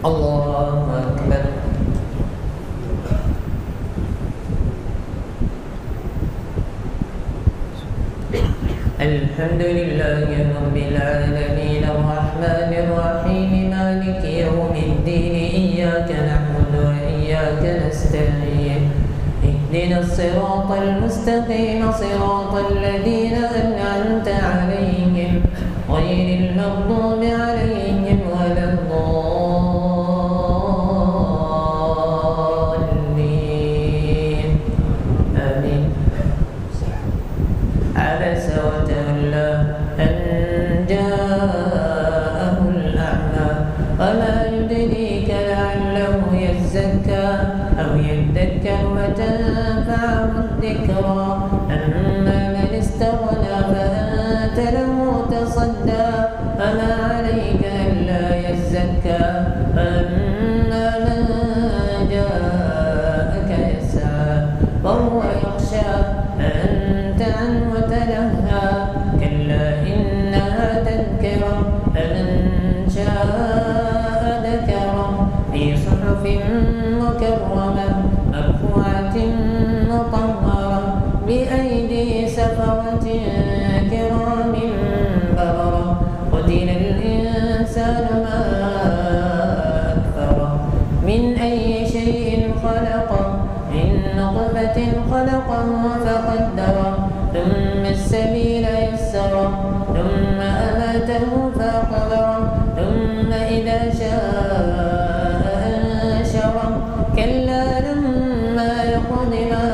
الله أكبر. الحمد لله رب العالمين الرحمن الرحيم مالك يوم الدين إياك نعبد وإياك نستعين اهدنا الصراط المستقيم صراط الذين أنعمت عليهم غير المغضوب عليهم ولا الضالين آمين. عبس وتولى أن جاءه الأعمى وما يدريك لعله يزكى أو يذكر فتنفعه الذكرى أما من استغنى فأنت له تصدى وما عليك ألا يزكى أما من جاءك يسعى وهو يخشى أنت عنه تلهى كلا إنها تذكرة فمن شاء ذكره في صحف مكرمة مرفوعة مطهرة بأيدي سفرة كرام بررة قتل الإنسان ما أكفره من أي شيء خلقه من نطفة خلقه فقدره ثم السبيل يسره ثم أماته فأقبره ثم إذا شاء أنشره كلا لما يقض ما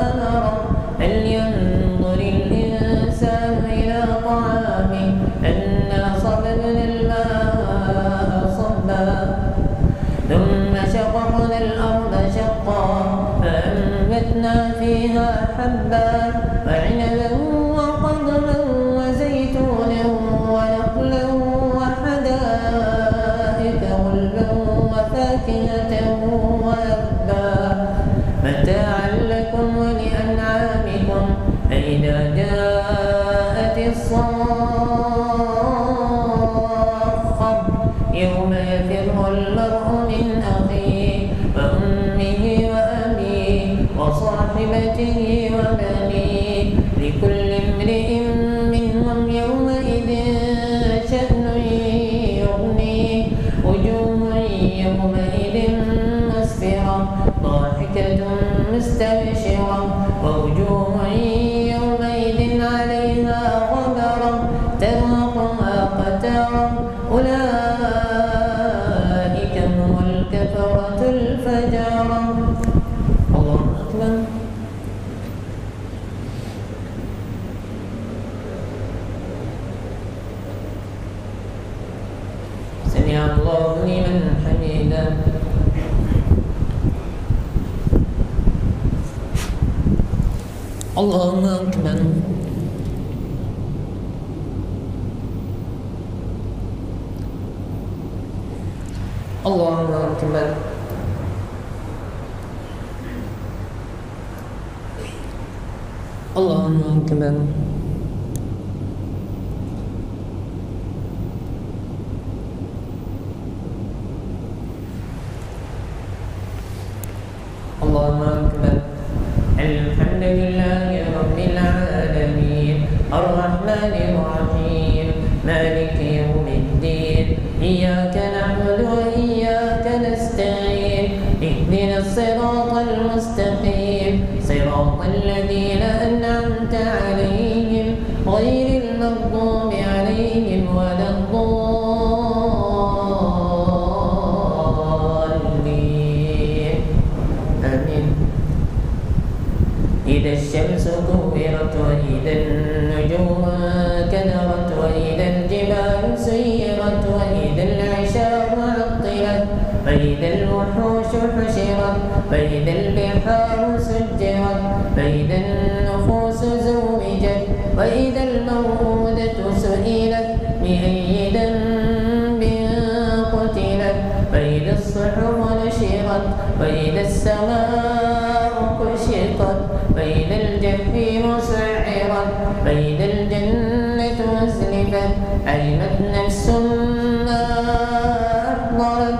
أمره فلينظر الإنسان إلى طعامه أنا صببنا الماء صبا ثم شققنا الأرض شقا فأنبتنا فيها حبا وعنبا وقضبا وزيتونا ونخلا وحدائق غلبا وفاكهة وأبا متاعا لكم ولأنعامكم فإذا جاءت الصاخة يوم يفر المرء من أخيه وأمه وأبيه وصاحبته وبنيه لكل امرئ منهم يومئذ شأن يغنيه وجوه يومئذ مسفرة ضاحكة مستبشرة ووجوه يومئذ عليها غبرة ترهقها قترة أولئك هم الكفرة الفجرة. الله أكبر. سمع الله لمن حمده. الله أكبر. الله أكبر. الله أكبر. الله أكبر. الحمد لله رب العالمين الرحمن الرحيم مالك يوم الدين إياك نعبد وإياك نستعين اهدنا الصراط المستقيم صراط الذين أنعمت عليهم غير المغضوب عليهم ولا الضالين آمين. إذا الشمس كورت وإذا النجوم كدرت وإذا الجبال سيرت وإذا العشار عطلت وإذا الوحوش حشرت وإذا البحار سجرت وإذا النفوس زوجت وإذا الموءودة سئلت بأي ذنب قتلت وإذا الصحف نشرت وإذا السماء كشطت وإذا الجحيم سعرت وإذا الجنة أزلفت علمت نفس ما أحضرت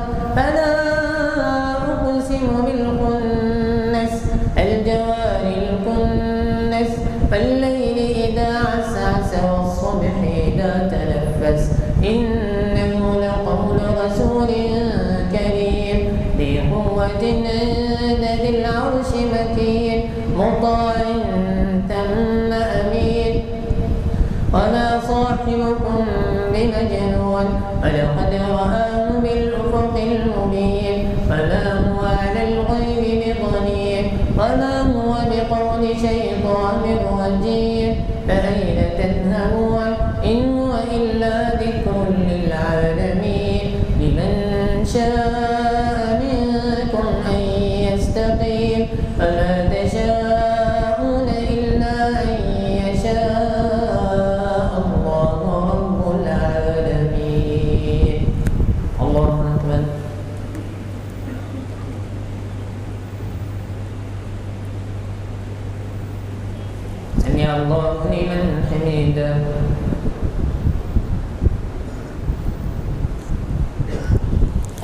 الله لمن حمده.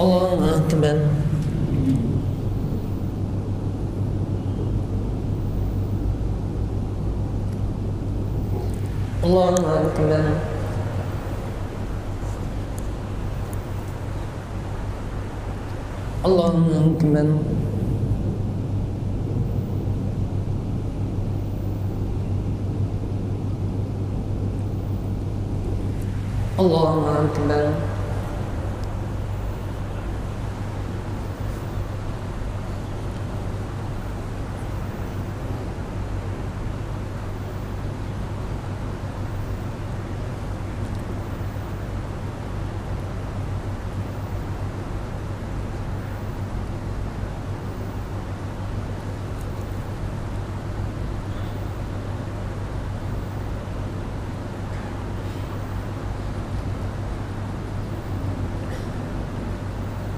الله أكبر. الله أكبر. الله أكبر. الله أكبر.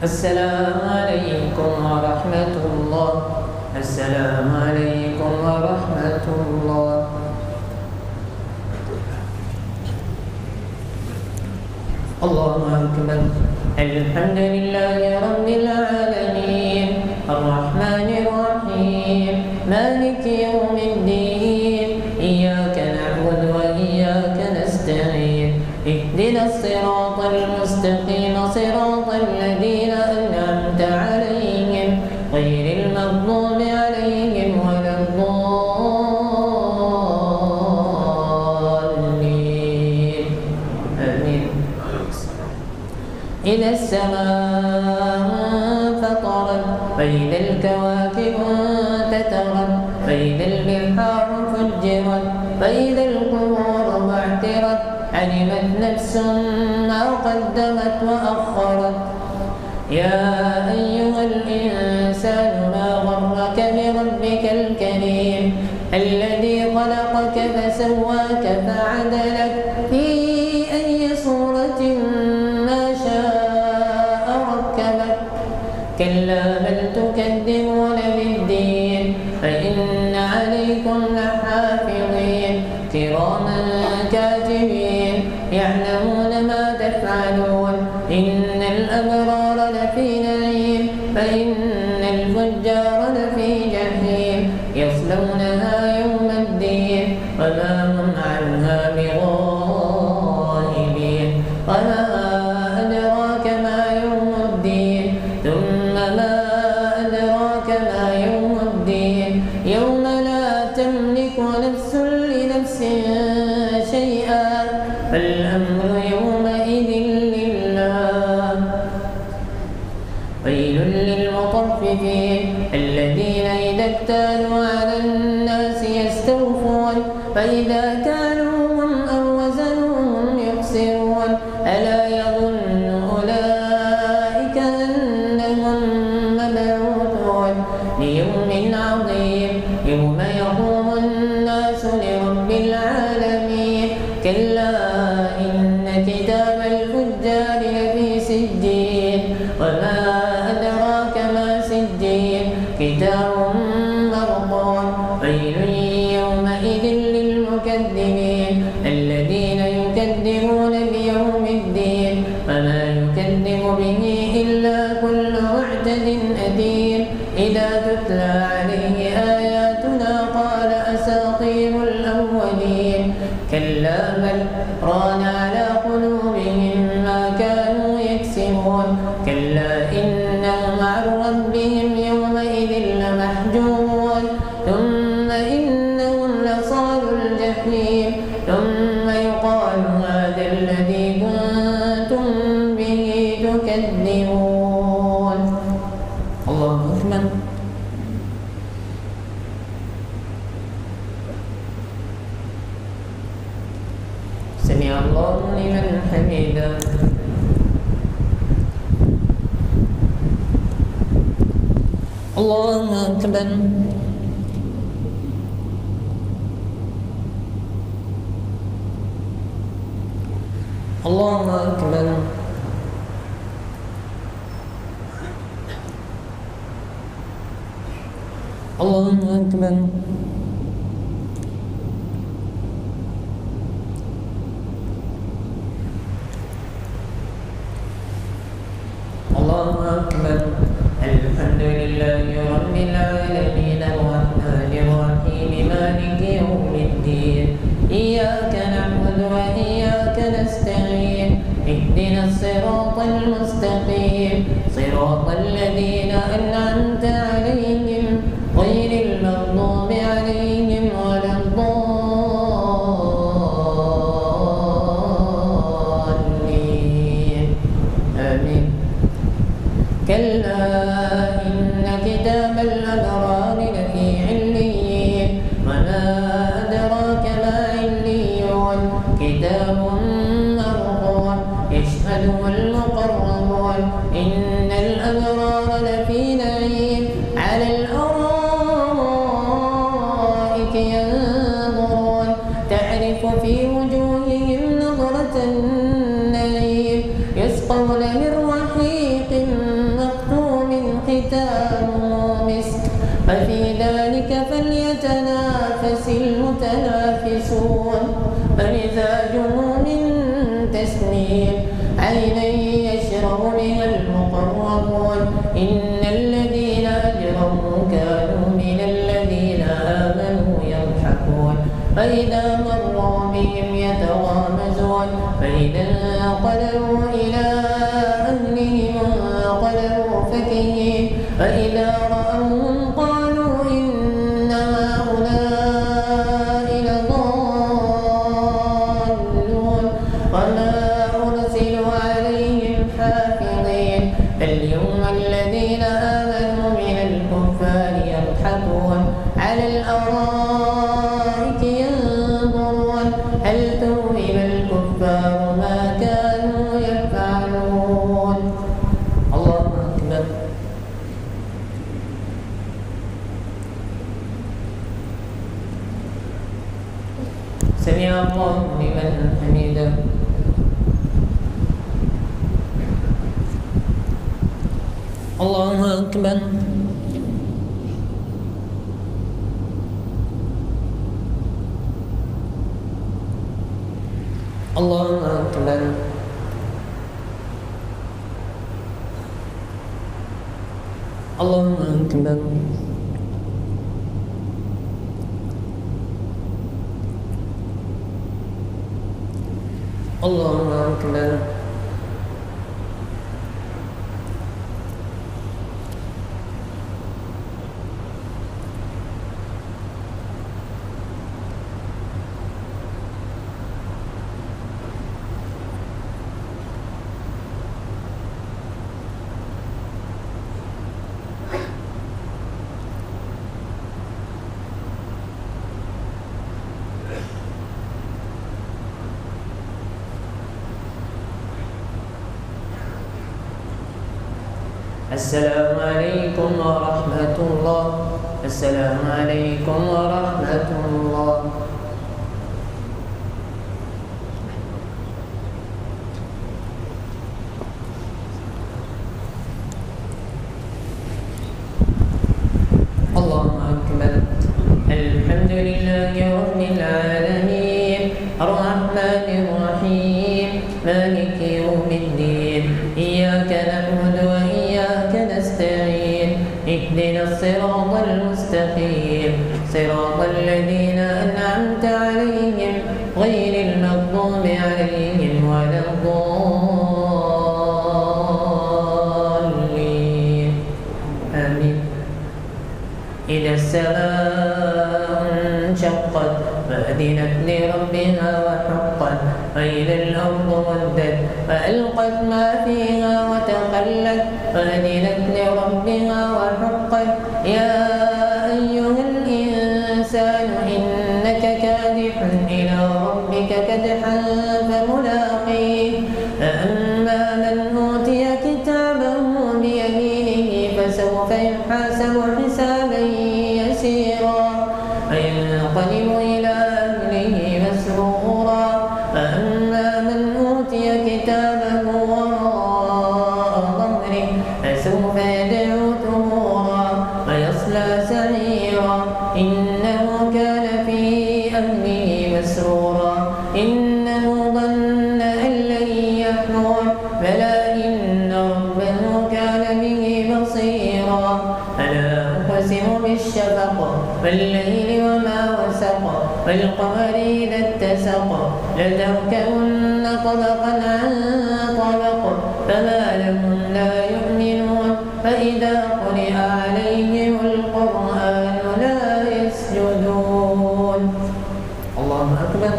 السلام عليكم ورحمة الله. السلام عليكم ورحمة الله. الله أكبر. الحمد لله رب العالمين الرحمن الرحيم مالك يوم الدين إياك نعبد وإياك نستعين اهدنا الصراط المستقيم صراط الذين أنعمت عليهم غير المغضوب عليهم ولا الضالين آمين. إذا السماء فطرت فإذا الكواكب انتثرت فإذا البحار فجرت فإذا القبور بعثرت علمت نفس ما قدمت وأخرت. يا أيها الإنسان ما غرك بربك الكريم الذي خلقك فسواك فعدلك في أي صورة ما شاء ركبك. كلا بل تكذبون بالدين فإن عليكم لحافظين كراما كاتبين يعلمون ما تفعلون. إن الأبرار لفي نعيم فإن الفجار لفي جحيم يصلونها يوم الدين وما هم عنها بغائبين. وما أدراك ما يوم الدين ثم ما أدراك ما يوم الدين يوم لا تملك نفس لنفس شيئا فالأمر يومئذ لله. ويل للمطففين الذين إذا اكتالوا على الناس يستوفون فإذا كالوهم أو وزنوهم يخسرون. ألا يظن أولئك أنهم مبعوثون ليوم عظيم يوم يقوم الناس لرب العالمين. كلا إن كتاب الفجار لفي سجين وما أدراك ما سجين كتاب مرقوم. ويل يومئذ للمكذبين الذين يكذبون بيوم الدين وما يكذب به إلا كل معتد أثيم. إذا تتلى عليه آياتنا قال أساطير الأولين. كلا بل ران على قلوبهم ما كانوا يكسبون. كلا إنهم عن ربهم يومئذ لمحجوبون ثم إنهم لصال الجحيم ثم يقال هذا الذي كنتم به تكذبون. الله أكبر. سمع الله لمن حمده. الله أكبر. الله أكبر. الله أكبر. الله أكبر. الحمد لله رب العالمين الرحمن الرحيم مالك يوم الدين إياك نعبد وإياك نستعين اهدنا الصراط المستقيم صراط الذين أنعمت عليهم غير المغضوب عليهم ولا الضالين آمين. كلا إن كتاب الأبرار لفي عليين وما أدراك ما عليون كتاب مرقوم يشهده المقربون إن الأبرار لفي نعيم على الأرائك ينظرون تعرف في وجوههم نظرة النعيم يسقون من رحيق مختوم ختامه مسك وفي ذلك فليتنافس المتنافسون ومزاجه من تسنيم عينا يشرب بها المقربون إن الذين أجرموا كانوا من الذين آمنوا يضحكون فإذا مروا بهم يتغامزون فإذا انقلبوا إلى أهلهم انقلبوا فكهين فإذا رأوهم قالوا إن هؤلاء لضالون وما أرسلوا عليهم حافظين فاليوم الذين آمنوا من الكفار يضحكون على الأرائك ينظرون هل ثوب الكفار ما كانوا يفعلون. الله أكبر. سمع الله لمن حمده. الله أكبر. الله أكبر. الله أكبر. الله أكبر. السلام عليكم ورحمة الله. السلام عليكم ورحمة الله. الله أكبر. الحمد لله رب العالمين الرحمن الرحيم مالك يوم الدين إياك نعبد وإياك نستعين اهدنا الصراط المستقيم صراط الذين أنعمت عليهم غير المغضوب عليهم ولا الضالين آمين. إذا السماء انشقت فأذنت لربها وحقت وإذا الأرض مدت فألقت ما فيها وتخلت فأذنت لربها وحقت يا أيها الإنسان إنك كادح إلى ربك كدحا فملاقيه فأما من أوتي كتابه بيمينه فسوف يحاسب حسابا يسيرا وينقلب إلى أهله مسرورا فأما من أوتي كتابه وراء ظهره فسوف يدعو ثبورا ويصلى سعيرا إنه كان في أهله مسرورا إنه ظن أن لن يحور بلى إن ربه كان وفق والليل وما وسق والقمر إذا اتسق لتركبن طبقا عن طبق فما لهم لا يؤمنون فإذا قرئ عليهم القرآن لا يسجدون. الله أكبر.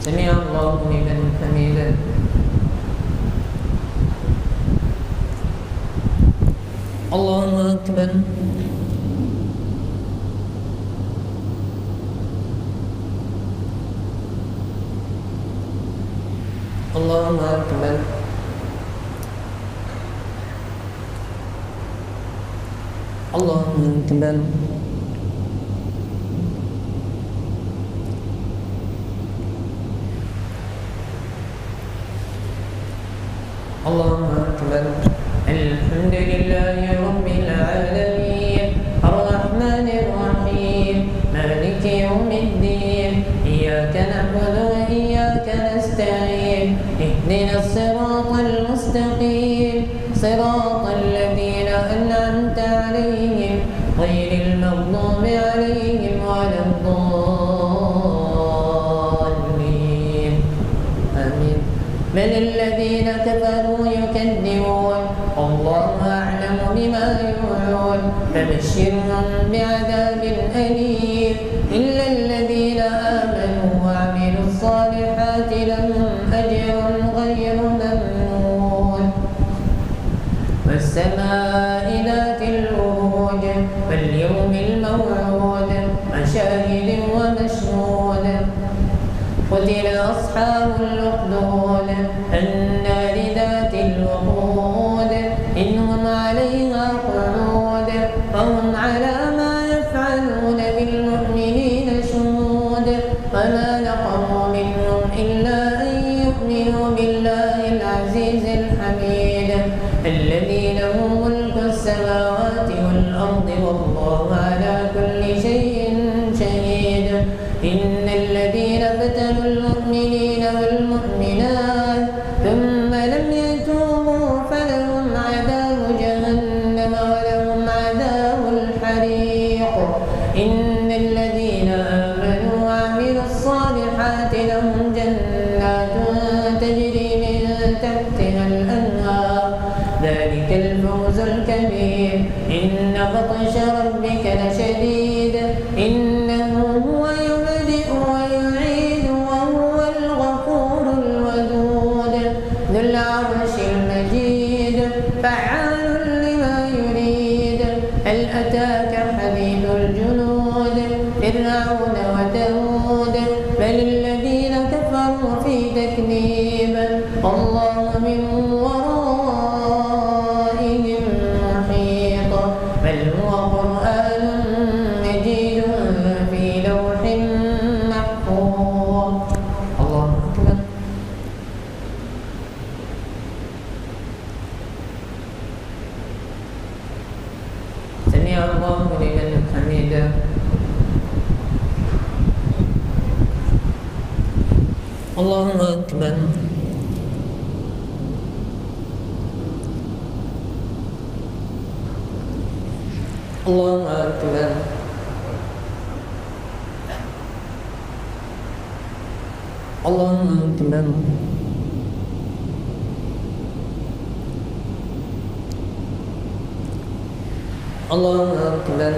سمع الله لمن حمده. الله أكبر. الله أكبر. الله أكبر. الله أكبر. الحمد لله رب العالمين الرحمن الرحيم مالك يوم الدين إياك نعبد وإياك نستعين اهدنا الصراط المستقيم صراط الذين أنعمت عليهم غير المغضوب عليهم ولا الضالين آمين. بل الذين كفروا يكذبون والله أعلم بما يوعون فبشرهم بعذاب أليم إلا الذين آمنوا وعملوا الصالحات لهم أجر غير ممنون. والسماء ذات البروج واليوم الموعود وشاهد ومشهود قتل أصحاب الأخدود النار ذات الوقود إنهم عليها قعود وهم على ما يفعلون بالمؤمنين شهود وما نقموا منهم إلا أن يؤمنوا بالله العزيز الحميد الذي له ملك السماوات والأرض والله على كل شيء شهيد. إن الذين فتنوا المؤمنين والمؤمنات ثم لم يتوبوا فلهم عذاب جهنم ولهم عذاب الحريق. إن الذين آمنوا وعملوا الصالحات لهم جنات تجري من تحتها الأنهار ذلك الفوز الكبير. إن بطش ربك لشديد إنه هو يبدئ ويعيد وهو الغفور الودود ذو العرش المجيد فعال لما يريد. هل أتاك حديث الجنود فرعون وثمود بل الذين كفروا في تكذيب والله من ورائهم محيط بل هو قرآن مجيد في لوح محفوظ. الله أكبر. سمع الله لمن حمده. الله أكبر. الله أكبر. الله أكبر. الله أكبر.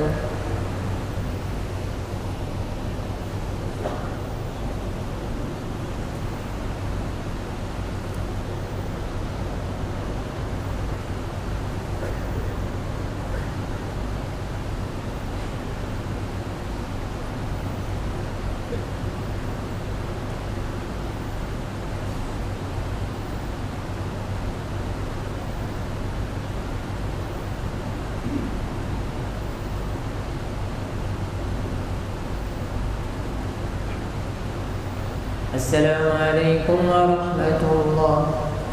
السلام عليكم ورحمة الله.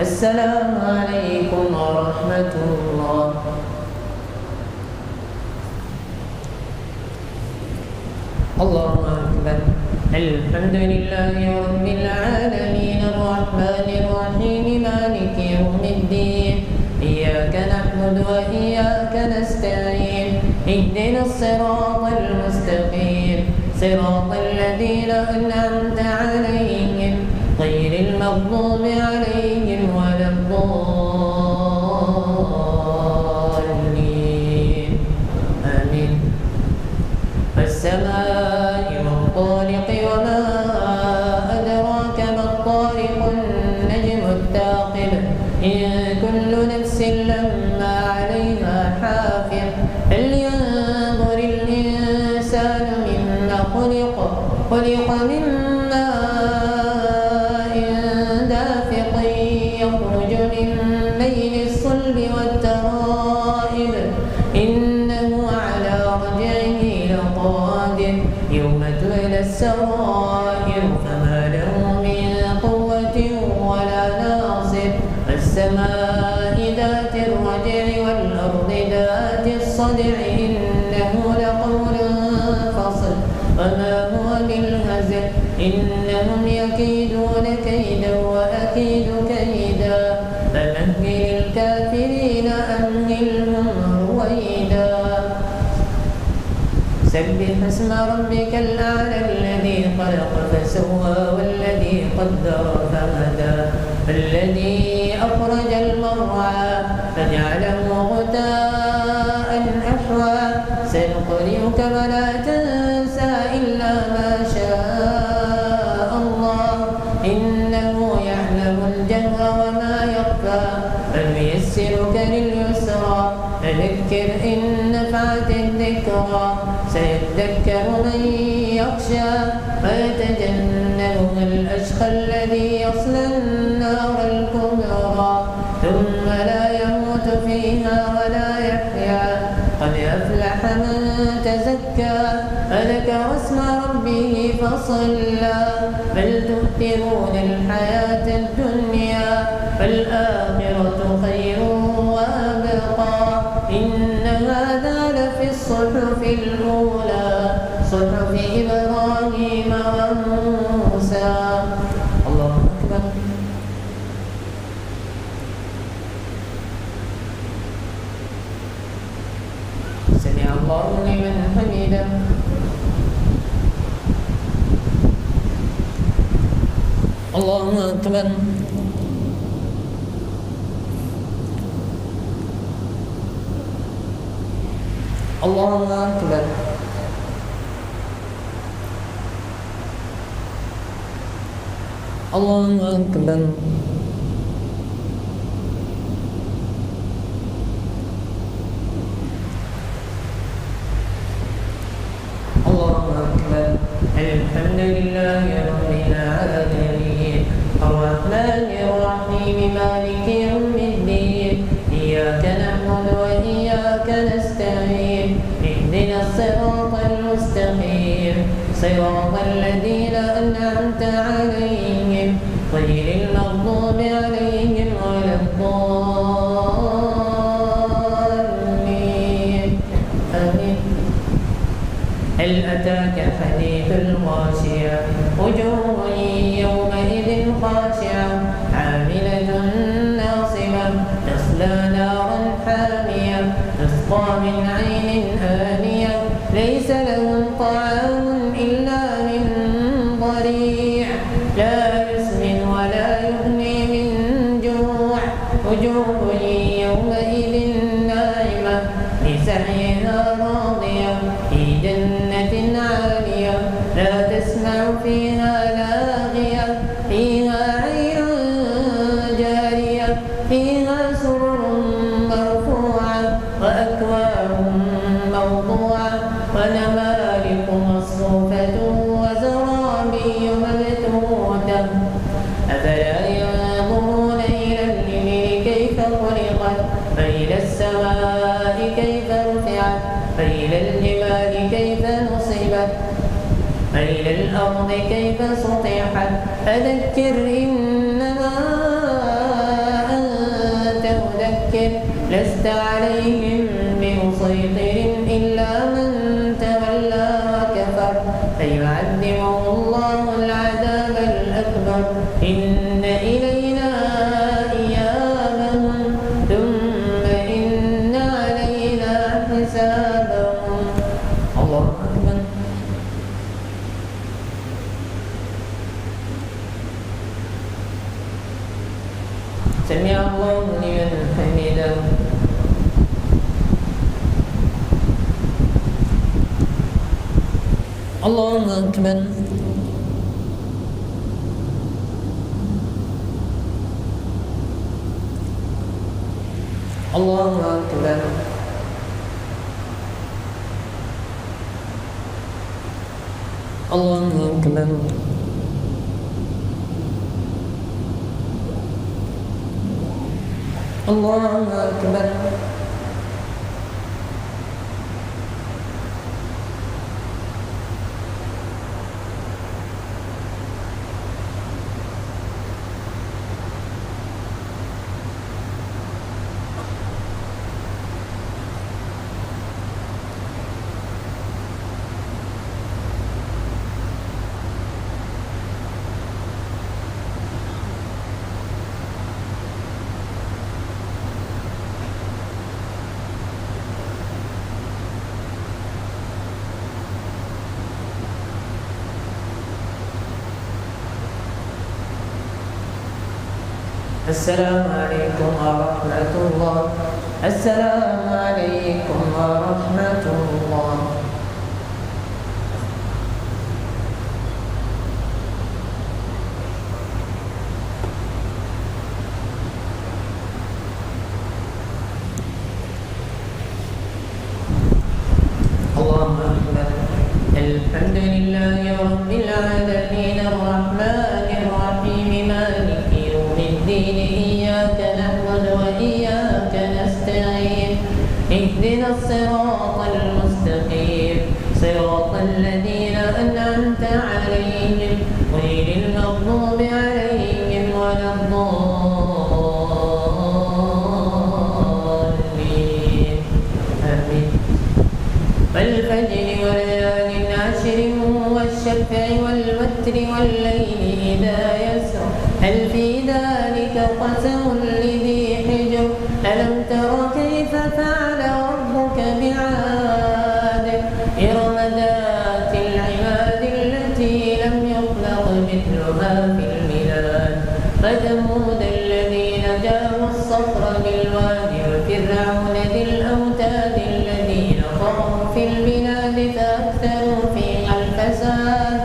السلام عليكم ورحمة الله. الله أكبر. الحمد لله رب العالمين الرحمن الرحيم مالك يوم الدين إياك نعبد وإياك نستعين اهدنا الصراط المستقيم صراط الذين أنعمت عليهم غير المغضوب عليهم ولا الضالين آمين. والسماء والطارق وما أدراك ما الطارق النجم الثاقب إن كل نفس لما عليها حافظ فلينظر الإنسان مما خلق من ماء دافق يخرج من بين الصلب والترائب إنه على رجعه لقادر يوم تبلى السرائر فما له من قوة ولا ناصر والسماء ذات الرجع والأرض ذات الصدع إنه لقول فصل وما هو بالهزل إنهم يكيدون كيدا وأكيد كيدا فمهل الكافرين أمهلهم رويدا. سبح اسم ربك الأعلى الذي خلق فسوى والذي قدر فهدى والذي أخرج المرعى فجعله غثاء أحوى سنقرئك فلا تنسى إلا ما شاء الله إنه يعلم الجهر وما يخفى فنيسرك لليسرى فذكر إن نفعت الذكرى سيذكر من يخشى ويتجنبها الأشقى الذي يصلى النار الكبرى ثم لا يموت فيها ولا يحيا قد أفلح من تزكى وذكر اسم ربه فصلى بل تؤثرون الحياة الدنيا والآخرة خير وأبقى إن هذا لفي الصحف الأولى صحف إبراهيم وموسى. الله أكبر. سمع الله لمن حمده. الله أكبر. الله أكبر. الله أكبر. الله أكبر. الحمد لله رب العالمين الرحمن الرحيم مالك يوم الدين إياك نعبد وإياك نستعين اهدنا الصراط المستقيم صراط الذين أنعمت عليهم غير المغضوب عليهم ولا الضالين آمين. هل أتاك حديث الغاشية وجوه يومئذ خاشعة عاملة ناصبة تصلى نارا حامية تسقى من عين آنية ليس لهم طعام إلا من ضريع لا يسمن ولا يغني من جوع وجوه يومئذ ناعمة لسعيها راضية في جنة عالية لا تسمع فيها لاغية فيها عين جارية فيها سرر مرفوعة وأكواب موضوعة ونمارق مصفوفة وزرابي مبثوثة أفلا ينظرون إلى الإبل كيف خلقت وإلى السماء كيف رفعت وإلى الجبال كيف نصبت وإلى الأرض كيف سطحت فذكر إنما أنت مذكر لست عليهم بمسيطر إلا من تولى وكفر فيعذبه فيعذبه الله العذاب الأكبر إن إلينا إيابهم ثم إن علينا حسابهم. الله أكبر. سمع الله لمن حمده. الله أكبر. الله أكبر. الله أكبر. الله أكبر. السلام عليكم ورحمة الله. السلام عليكم ورحمة الله. الله أكبر. الحمد لله رب العالمين الرحمن الرحيم مالك يوم الدين إياك نعبد وإياك نستعين اهدنا الصراط المستقيم صراط الذين أنعمت عليهم غير المغضوب عليهم ولا الضالين آمين. والفجر وليال عشر والشفع والوتر والليل إذا يسر هل في ذلك قسم لذي حجر ألم تر كيف فعل ربك بعاد إرم ذات العماد التي لم يخلق مثلها في البلاد وثمود الذين جابوا الصخر بالواد وفرعون ذي الأوتاد الذين طغوا في البلاد فأكثروا فيها الفساد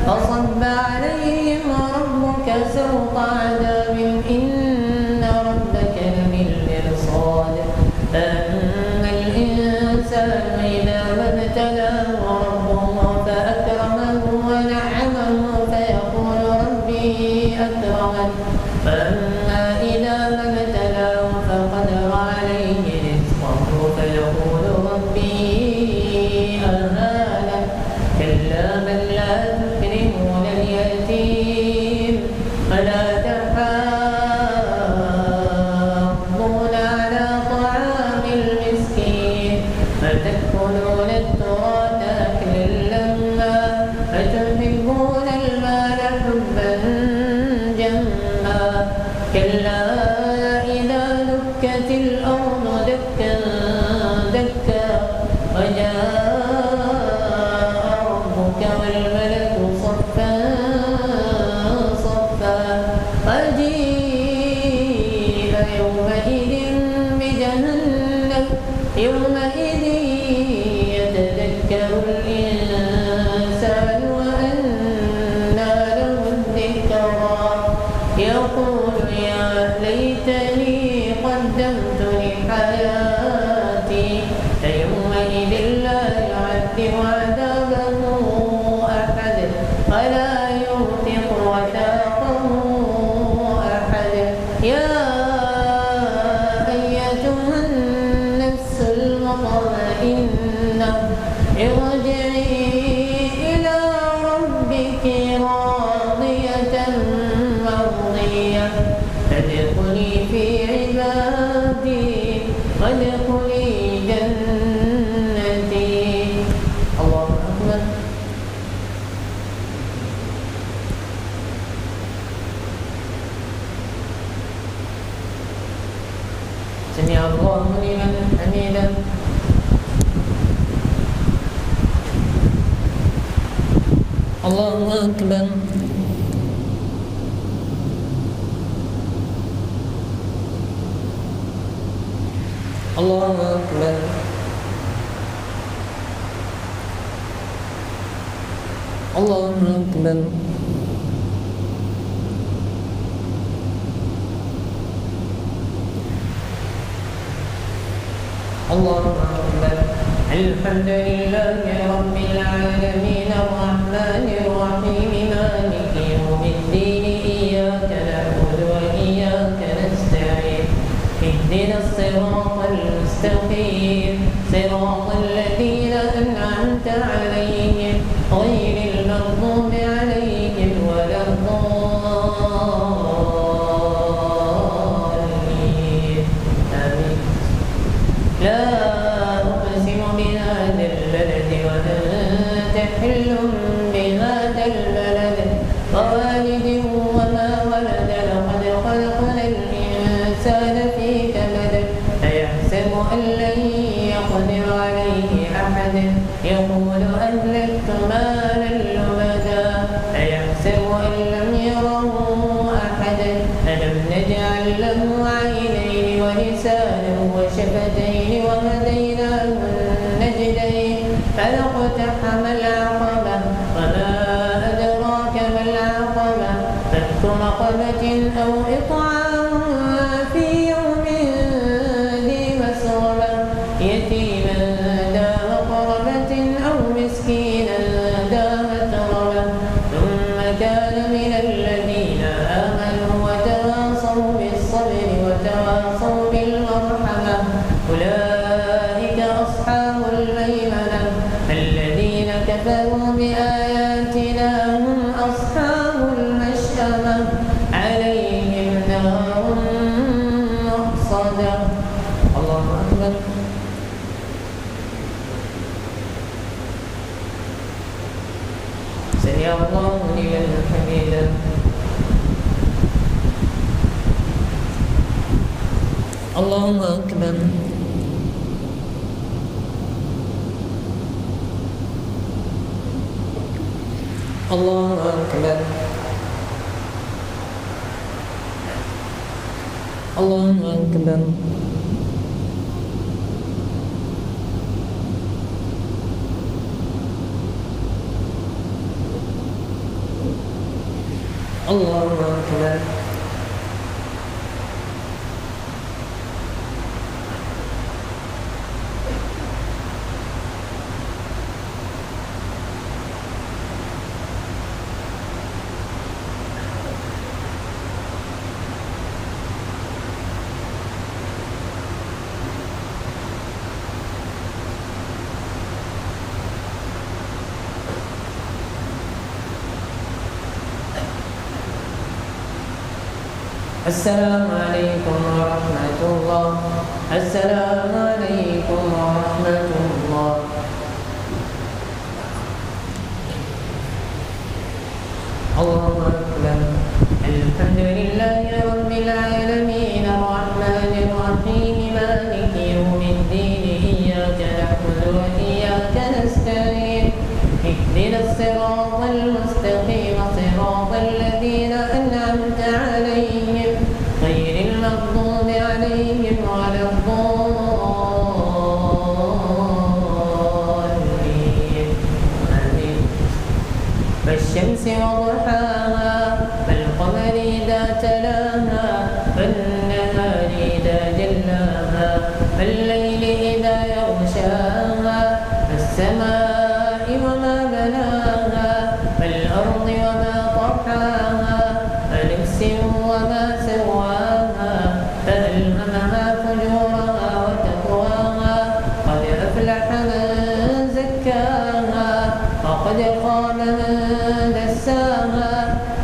فصب عليهم ربك سوط عذاب إن ربك لبالمرصاد فأما الإنسان إذا ما ابتلاه ربه فأكرمه ونعمه فيقول ربي أكرمن فأما إذا ما ابتلاه فقدر عليه رزقه فيقول ربي أهانن كلا بل لا تكرمون اليتيم ولا تحاضون على طعام المسكين فتأكلون التراث أكلا لما فتحبون المال حبا جما كلا إذا دكت الأرض دكا دكا وجاء ربك والملك صفا صفا وجيء يومئذ بجهنم يومئذ يتذكر الإنسان وأنى له الذكرى يقول يا ليتني قدمت لحياتي فيومئذ لا يعذب عذابه أحد ولا يوثق وثاقه أحد يا أيتها النفس المطمئنة ارجعي إلى ربك راضية مرضية فادخلي في عبادي وادخلي جنتي. الله أكبر. سمع الله لمن حمده. الله أكبر. الله أكبر. الله أكبر. الله أكبر. الحمد لله رب العالمين الرحمن الرحيم مالك يوم الدين إياك نعبد وإياك نستعين اهدنا الصراط المستقيم صراط الذين أنعمت عليهم غير المغضوب عليهم ولا الضالين آمين. لا أقسم بهذا البلد وأنت حل بهذا البلد ووالد وما ولد لقد خلقنا الإنسان في كبد أيحسب أن لن يقدر عليه أحد يقول أهلكت مالا لبدا أيحسب أن لم يره أحد ألم نجعل له عينين ولسانا وشفتين وهديناه النجدين فلاقتحم العقبة وما أدراك ما العقبة فك رقبة أو إطعام في يوم ذي مسغبة يتيما ذا مقربة أو مسكينا ذا متربة ثم كان من الذين آمنوا وتواصوا بالصبر وتواصوا بالمرحمة أولئك أصحاب الميمنة الذين كفروا بآياتنا هم أصحاب المشأمة عليهم نار مؤصدة. الله أكبر. سمع الله لمن حمده. الله أكبر. الله أكبر. الله أكبر. الله أكبر. السلام عليكم ورحمة الله. السلام عليكم ورحمة الله. الله أكبر. الحمد لله رب العالمين الرحمن الرحيم مالك يوم الدين إياك نعبد وإياك نستعين اهدنا الصراط المستقيم صراط الذين أنعمت عليهم غير المغضوب عليهم ولا الضالين آمين. والشمس وضحاها والقمر إذا تلاها والنهار إذا جلاها والليل إذا يغشاها والسماء وما بناها والأرض وما طحاها ونفس وما سواها فألهمها فجورها وتقواها قد أفلح من زكاها وقد خاب من دساها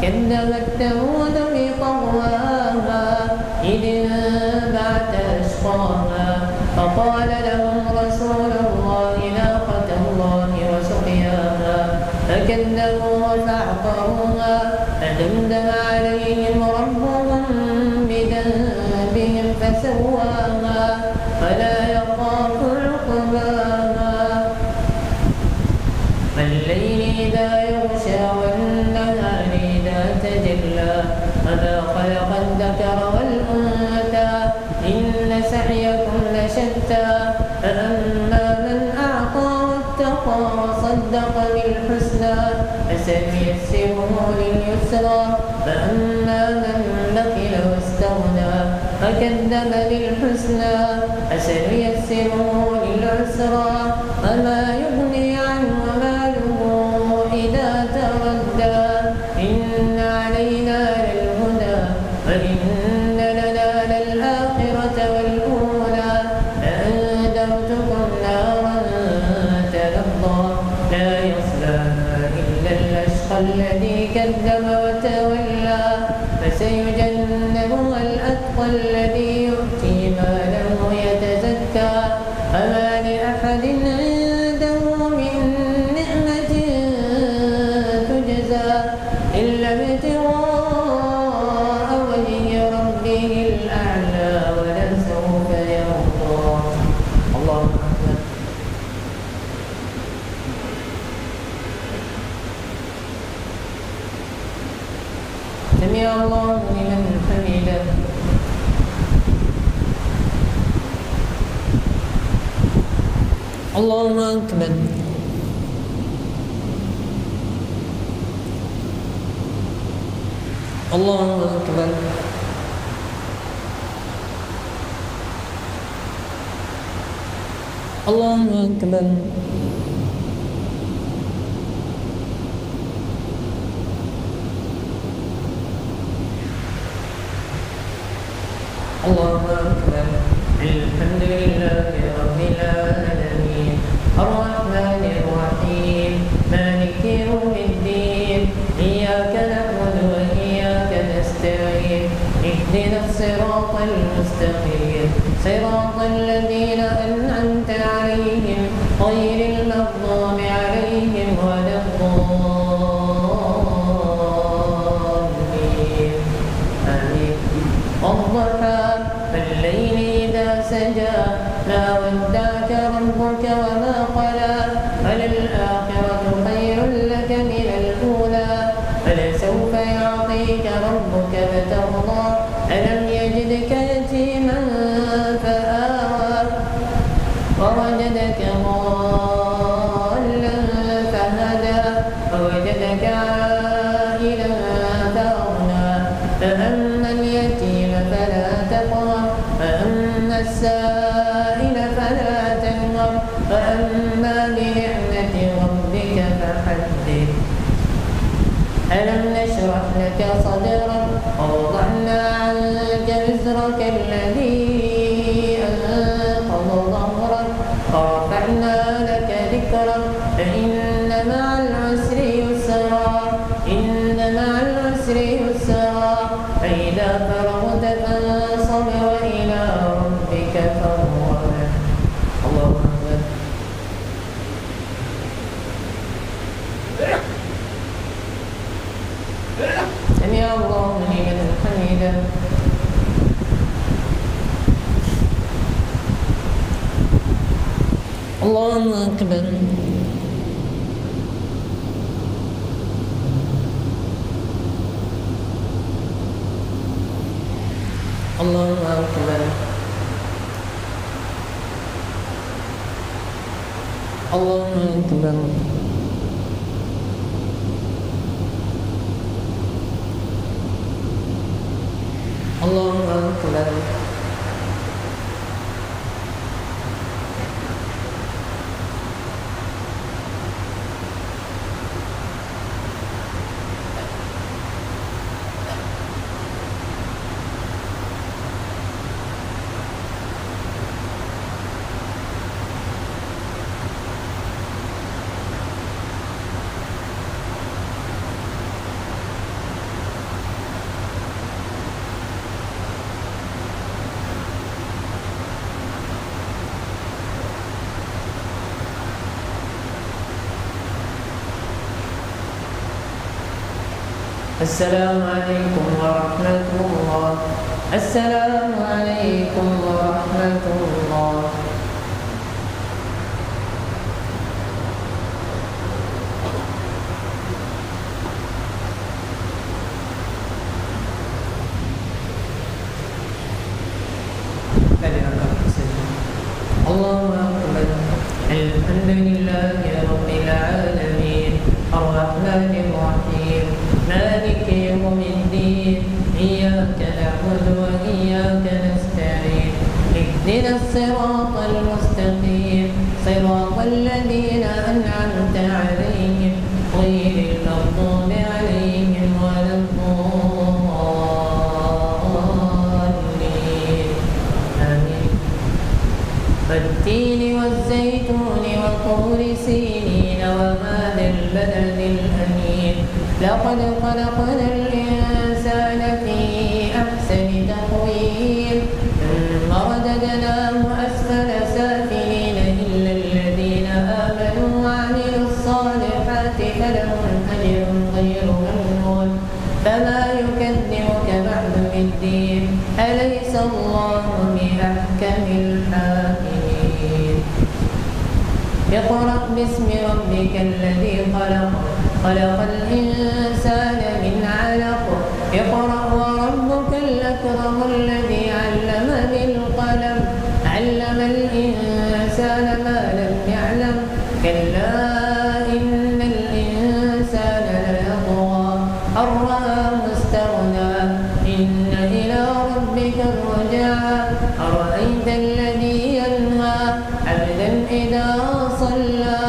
كذبت ثمود بطغواها إذ انبعث أشقاها فقال لهم رسول الله ناقة الله وسقياها فكذبوه فعقروها فدمدم عليهم ربهم بذنبهم فسواها وتجلى وما خلق الذكر والأنثى إن سعيكم لشتى فأما من أعطى واتقى وصدق بالحسنى فسنيسره لليسرى فأما من بخل واستغنى وكذب بالحسنى فسنيسره للعسرى وما يغني عنه ماله إذا تردى إن علينا للهدى وإن لنا للآخرة والأولى فأنذرتكم نارا تلظى لا يصلاها إلا الأشقى الذي كذب وتولى فسيجنبها الأتقى الذي يؤتي ماله يتزكى وما لأحد عنده من نعمة تجزى إلا ابتغاء وجه ربه الأعلى ولسوف يرضى. الله أكبر. سمع الله لمن حمده. الله أكبر. الله أكبر. الله أكبر. الله أكبر. الحمد لله رب العالمين الرحمن الرحيم مالك يوم الدين إياك نعبد وإياك نستعين اهدنا الصراط المستقيم صراط الذين أنعمت عليهم غير المغضوب عليهم ولا الضالين آمين. والضحى والليل إذا سجى ما ودعك ربك وما قلى وللآخرة خير لك من الأولى ولسوف يعطيك ربك فترضى ألم يجدك يتيما فآوى ووجدك ضالا فهدى ووجدك عائلا فأغنى فأما اليتيم فلا تقهر وأما السائل فلا تنهر وأما بنعمة ربك فحدث. ألم نشرح لك صدرك ووضعنا عنك وزرك الذي أنقض ظهرك ورفعنا لك ذكرك فإن مع العسر يسرا إن مع العسر يسرا فإذا فرغت فانصب وإلى ربك فارغب. الله أكبر. سمع الله لمن حمده. الله أكبر. الله أكبر. الله أكبر. الله أكبر. السلام عليكم ورحمة الله. السلام عليكم ورحمة الله. يوم الدين إياك نعبد وإياك نستعين اهدنا الصراط المستقيم صراط الذين أنعمت عليهم غير المغضوب عليهم ولا الضالين آمين. والتين والزيتون وطور سينين وهذا البلد الأمين لقد خلقنا الإنسان في أحسن تقويم ثم رددناه أسفل سافلين إلا الذين آمنوا وعملوا الصالحات فلهم أجر غير ممنون فما يكذبك بعد بالدين أليس الله بأحكم الحاكمين. اقرأ باسم ربك الذي خلق خلق الإنسان من علق اقرأ وربك الأكرم الذي علم بالقلم علم الإنسان ما لم يعلم كلا إن الإنسان ليطغى أن رآه استغنى إن إلى ربك الرجعى أرأيت الذي ينهى عبدا إذا صلى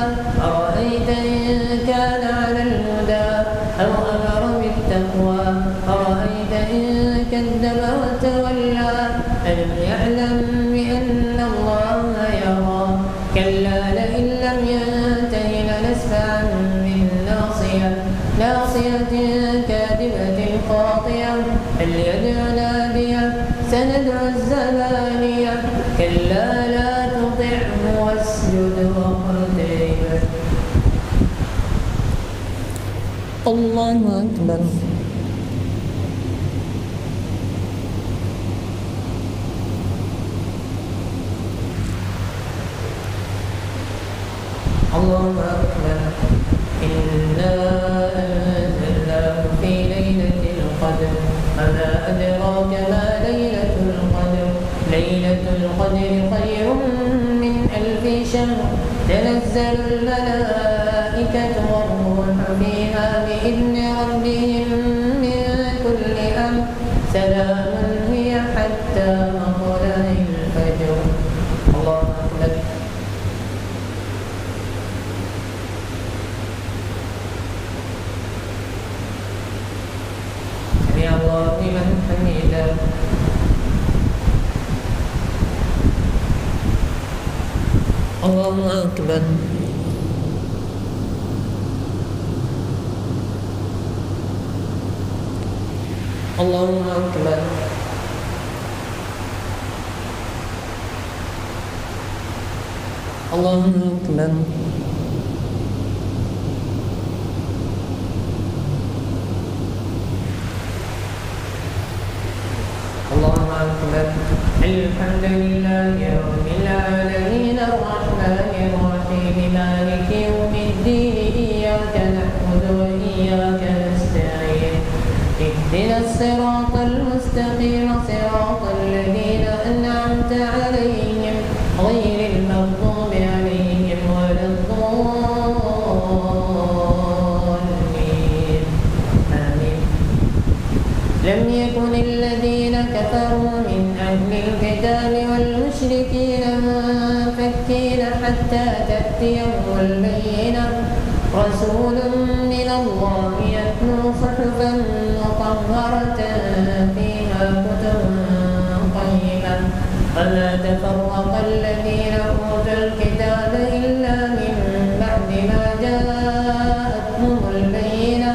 أرأيت إن كان على الهدى أو أمر بالتقوى أرأيت إن كذب وتولى ألم يعلم بأن الله يرى كلا لئن لم ينته لنسفعا بالناصية ناصية كاذبة خاطئة فليدع ناديه سندع الزبانية كلا لا تطعه واسجد واقترب. الله أكبر. الله أكبر. إنا أنزلناه في ليلة القدر وما أدراك ما ليلة القدر ليلة القدر خير من 1000 شهر تنزل الملائكة والروح فيها بإذن ربهم من كل أمر سلام هي حتى مطلع الفجر. الله أكبر. سمع الله لمن حمده. الله أكبر. الله أكبر. الله أكبر. الله أكبر. الحمد لله رب العالمين الرحمن الرحيم مالك يوم الدين إياك نعبد وإياك نستعين اهدنا الصراط المستقيم صراط الذين أنعمت عليهم غير المغضوب عليهم ولا الضالين آمين. لم يكن الذين كفروا من أهل الكتاب والمشركين منفكين حتى تأتيهم البينة رسول من الله يتلو صحفا مطهرة فيها كتب قيمة وما تفرق الذين أوتوا الكتاب إلا من بعد ما جاءتهم البينة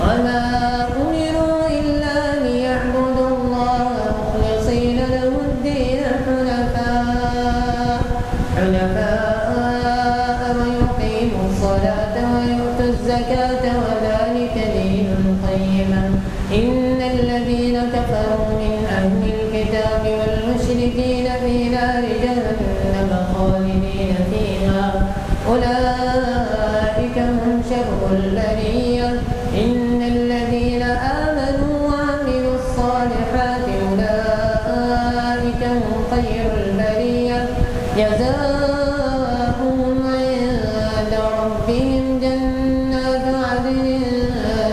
وما أمروا إلا ليعبدوا الله مخلصين له الدين حنفاء ويقيموا الصلاة ويؤتوا الزكاة وذلك دين قيما إن الذين كفروا من أهل الكتاب والمشركين في نار جهنم خالدين فيها أولئك هم شر البرية إن الذين آمنوا وعملوا الصالحات أولئك هم خير البرية جزاؤهم عند ربهم جنات عدن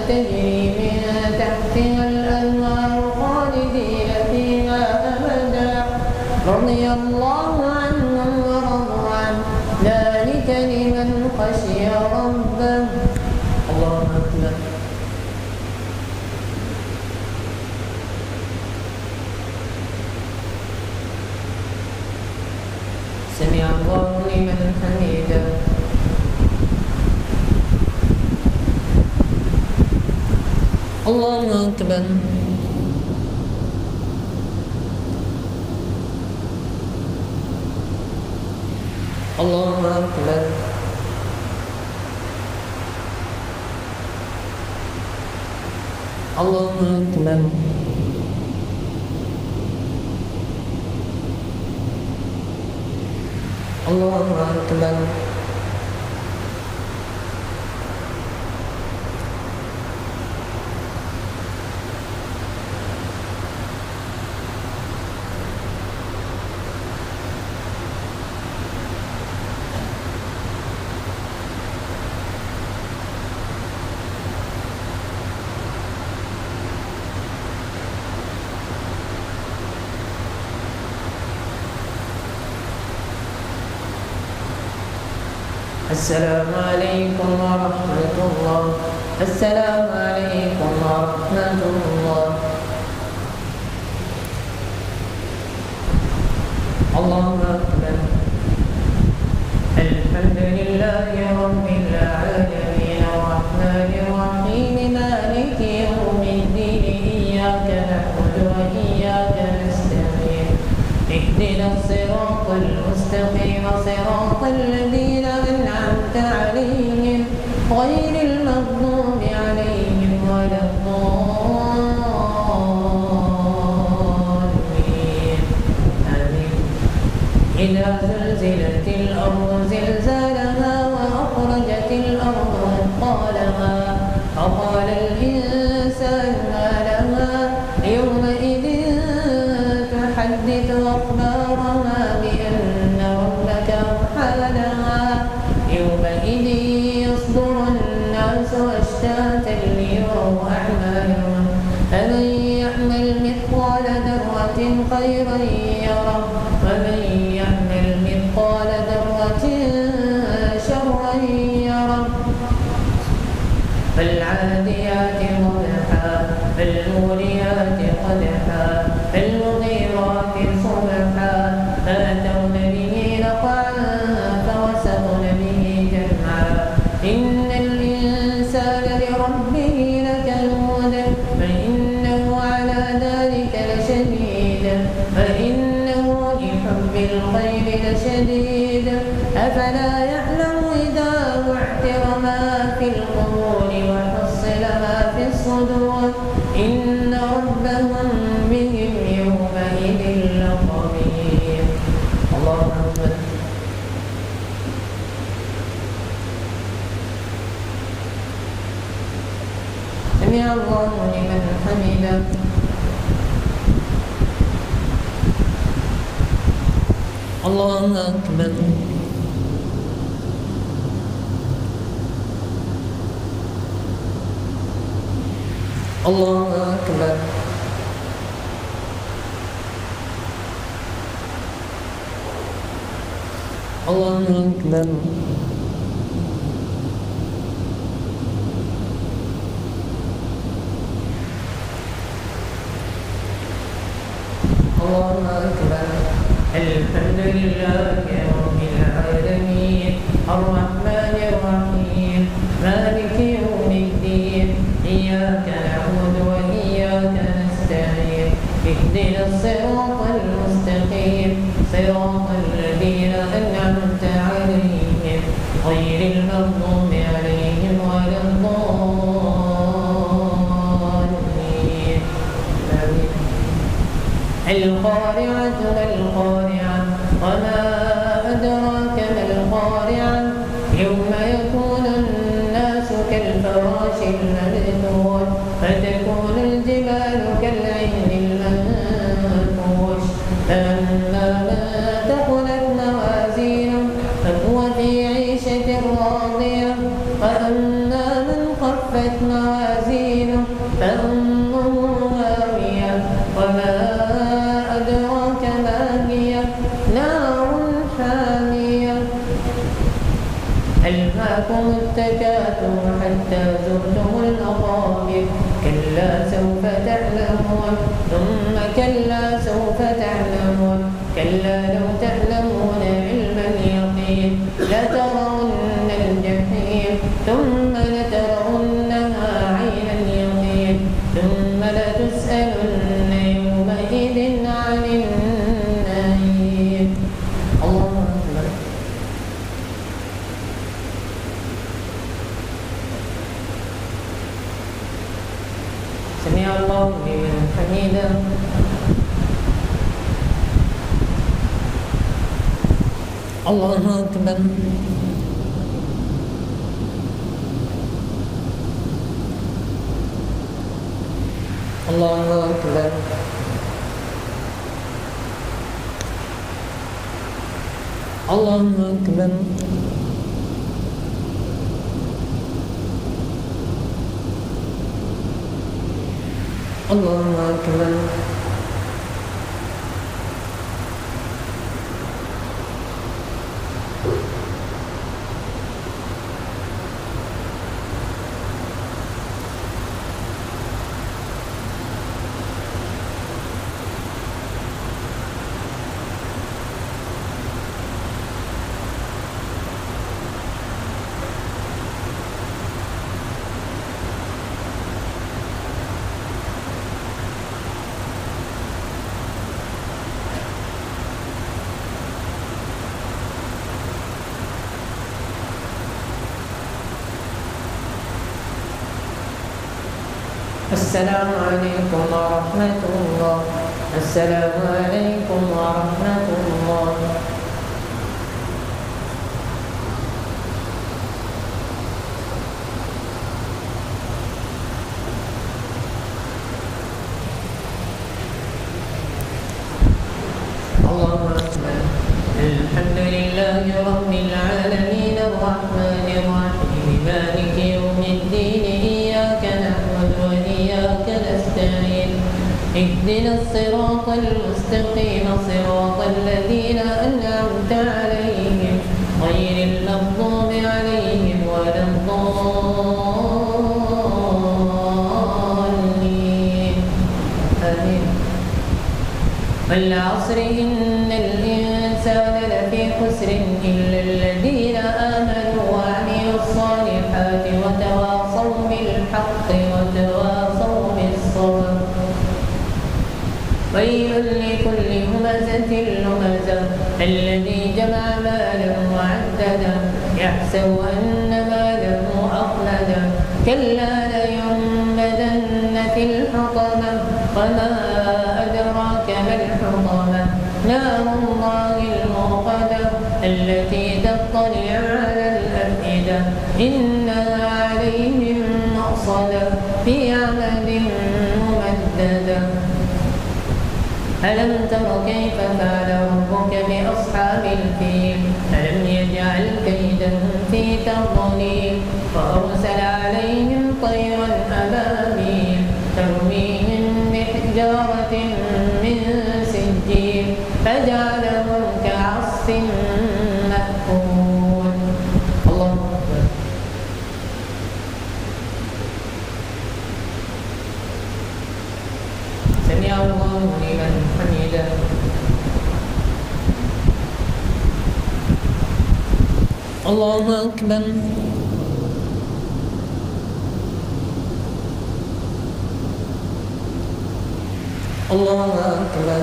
تجري من تحتها الأنهار خالدين فيها أبدا رضي الله عنهم ورضوا عنه ذلك لمن خشي ربه. الله أكبر. سمع الله لمن حمده. الله أكبر. الله أكبر. الله أكبر. الله أكبر. السلام عليكم ورحمة الله. السلام عليكم ورحمة الله. الله أكبر. الحمد لله رب العالمين الرحمن الرحيم مالك يوم الدين إياك نعبد وإياك نستعين اهدنا الصراط المستقيم صراط الذين أنعمت عليهم غير المغضوب عليهم ولا الضالين آمين. إذا زلزلت الأرض زلزالها وأخرجت الأرض أثقالها فقال الإنسان ما لها يومئذ تحدث أخبارها بأن ربك أوحى لها يومئذ يصدر الناس أشتاتا ليروا أعمالهم فمن يعمل مثقال ذرة خيرا يره ومن يعمل مثقال ذرة شرا يره. فالعاديات ضبحا فالموريات قدحا فالمغيرات صبحا فأثرن به نقعا فوسطن به جمعا إن الإنسان لربه لكنود فإنه على ذلك لشديد فإنه لحب الخير لشديد أفلا يعلم إذا بعثر ما في القبور وحصل ما في الصدور إن ربهم بهم يومئذ لخبير. الله أكبر. سمع الله لمن حمده. الله أكبر. الله أكبر. الله أكبر. الله أكبر. الحمد لله رب العالمين الرحمن الرحيم مالك يوم الدين إياك نعبد وإياك نستعين اهدنا الصراط المستقيم صراط الذين أنعمت عليهم غير المغضوب عليهم ولا الضالين آمين. القارعة ما القارعة وما أدراك ما القارعة يوم يكون الناس كالفراش المبثوث فتكون الجبال كالعهن المنفوش فأما من ثقلت موازينه فهو في عيشة راضية وأما من خفت موازينه فأما سوف تعلمون ثم كلا سوف تعلمون كلا لو تعلمون علم اليقين لترون الجحيم ثم لترونها عين اليقين ثم لتسألن يومئذ عن النعيم. الله أكبر. سمع الله لمن حمده. الله أكبر. الله أكبر. الله أكبر. الله أكبر. السلام عليكم ورحمة الله. السلام عليكم ورحمة الله. الله أكبر. الحمد لله رب العالمين الرحمن الرحيم مالك يوم الدين إياك نعبد وإياك نستعين اهدنا الصراط المستقيم صراط الذين أنعمت عليهم غير المغضوب عليهم ولا الضالين آمين. والعصر إن الإنسان لفي خسر إلا الذين آمنوا وعملوا الصالحات وتواصوا بالحق وتواصوا بالصبر. ويل لكل همزة لمزة الذي جمع مالا وعدده يحسب أن ماله أخلده كلا لينبذن في الحطمة وما أدراك ما الحطمة نار الله الموقدة التي تطلع على الأفئدة إنها عليهم مؤصدة في عمد ممددة. ألم تر كيف فعل ربك بأصحاب الفيل ألم يجعل كيدهم في تضليل وأرسل عليهم طيرا أبابيل ترميهم بحجارة من سجيل فجعلهم كعصف مأكول. الله أكبر. سمع الله لمن حمده. الله أكبر. الله أكبر.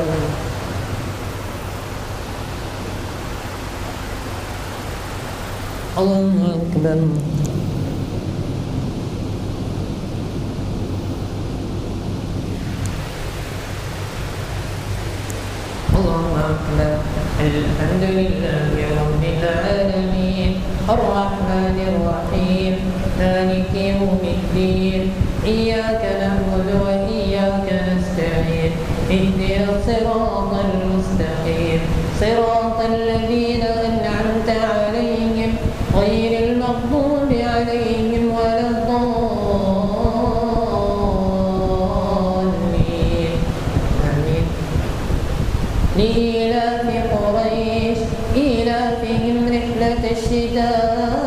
الله أكبر. الله أكبر. الحمد لله رب العالمين الرحمن الرحيم مالك يوم الدين إياك نعبد وإياك نستعين اهدنا الصراط المستقيم صراط الذين أنعمت عليهم غير المغضوب عليهم ولا الضالين آمين. لإيلاف قريش إيلافهم رحلة الشتاء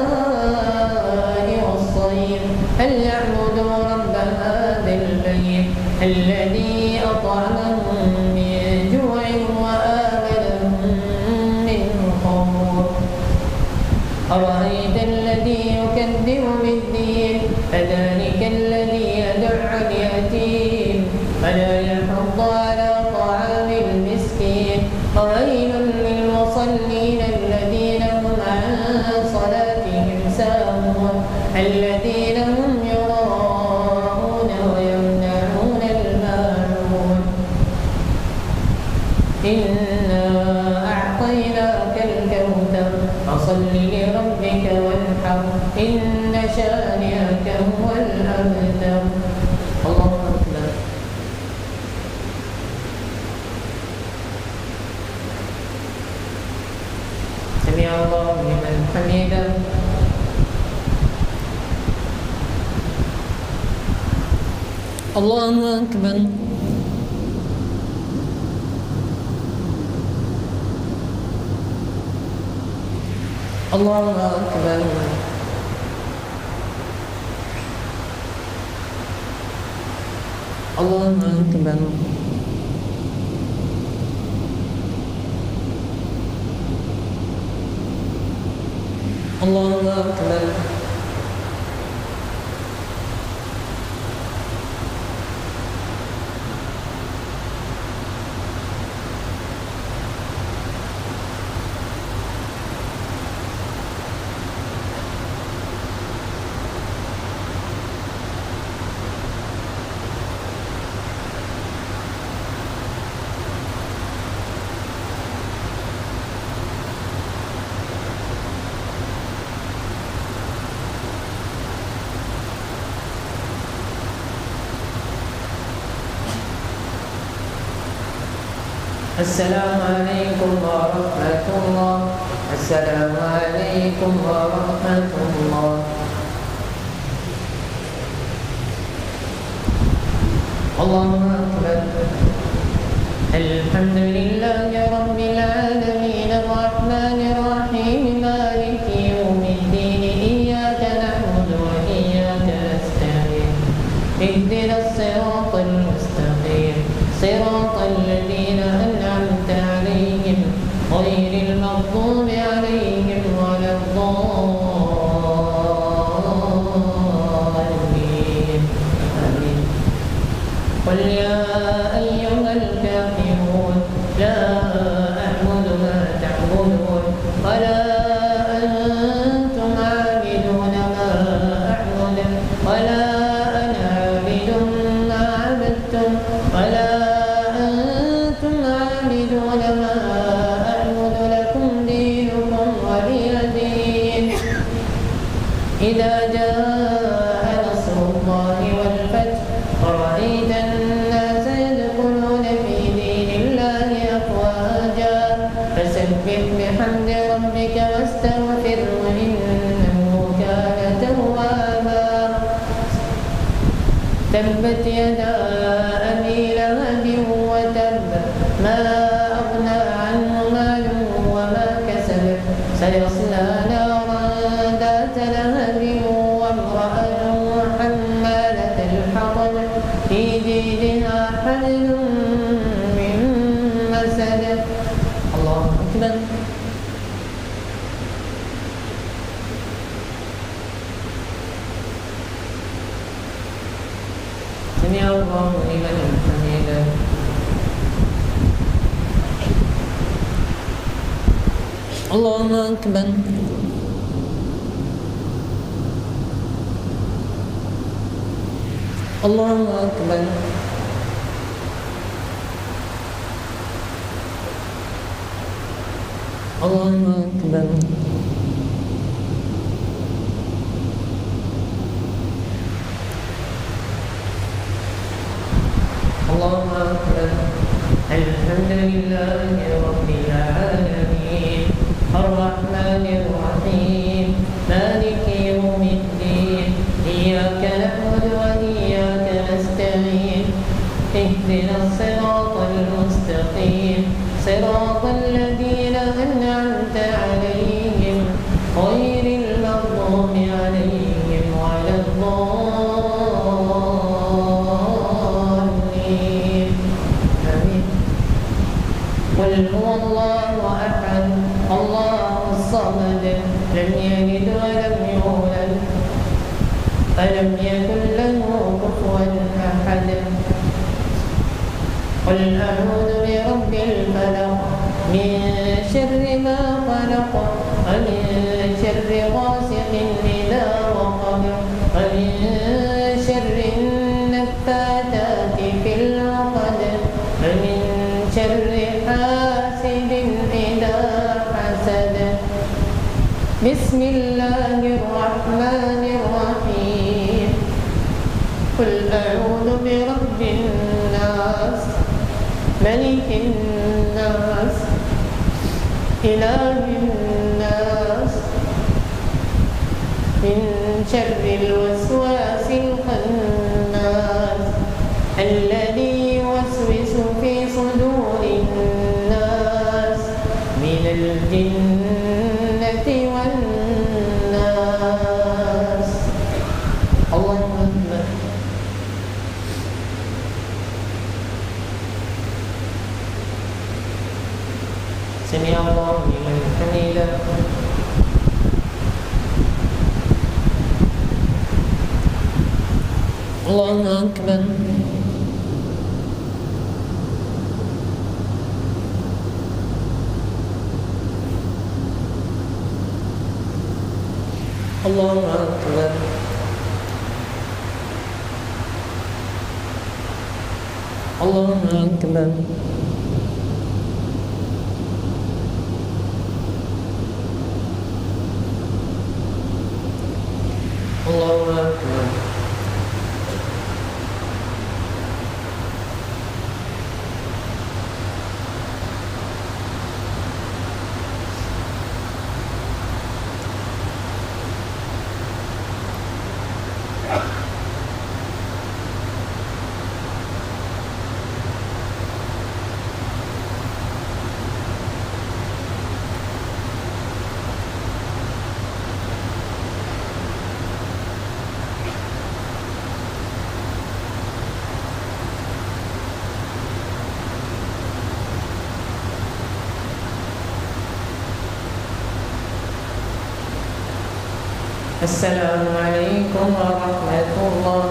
والصيف فليعبدوا رب هذا البيت الذي أطعمهم من جوع وآمنهم من خوف أرأيت الذي يكذب بالدين فذلك الذي يدع اليتيم ولا يحض على طعام المسكين وويل للمصلين الذين هم عن صلاتهم ساهون الذين هم يراءون ويمنعون الماعون إنا أعطيناك الكوثر فصل لربك وانحر إن شانئك هو الأبتر الله أكبر سمع الله لمن حمده الله أكبر الله أكبر الله أكبر الله أكبر السلام عليكم ورحمة الله السلام عليكم ورحمة الله الله أكبر الحمد لله رب العالمين الرحمن الرحيم مالك يوم الدين إياك نعبد وإياك نستعين اهدنا الصراط المستقيم صراط الذين أنعمت عليهم غير المغضوب عليهم ولا الضالين آمين قل يا أيها الكافرون لا أعبد ما تعبدون ولا أنتم عابدون ما أعبد ولا أنا عابد ما عبدتم ولا ما أعبد لكم دينكم ولي دين إذا جاء نصر الله والفتح ورأيت الناس يدخلون في دين الله أفواجا فسبح بحمد ربك واستغفره إنه كان توابا تبت يدا أبي لهب وتب ما أغنى عنه ماله وما كسب سيصلى نارا ذات لهب وامرأته حمالة الحطب في جيدها حبل من مسد الله أكبر سمع الله لمن حمده الله أكبر الله أكبر الله أكبر الله أكبر الحمد لله رب العالمين الرحمن الرحيم مالك يوم الدين إياك نعبد وإياك نستعين اهدنا الصراط المستقيم صراط الذين أنعمت عليهم غير المغضوب عليهم ولا الضالين لم يلد ولم يولد ولم يكن له كفوا أحد. قل أعوذ برب الفلق من شر ما خلق ومن شر غاسق إذا وقب ومن شر النفاثات في العقد ومن شر حاسد إذا حسد. بسم الله الرحمن الرحيم. قل أعوذ برب الناس ملك الناس إله الناس من شر الوسواس الخناس الذي يوسوس في صدور الناس من الجنة والناس. اللهم أكبر. سمع الله لمن حمده. الله أكبر. الله أكبر. الله أكبر. الله أكبر. السلام عليكم ورحمة الله.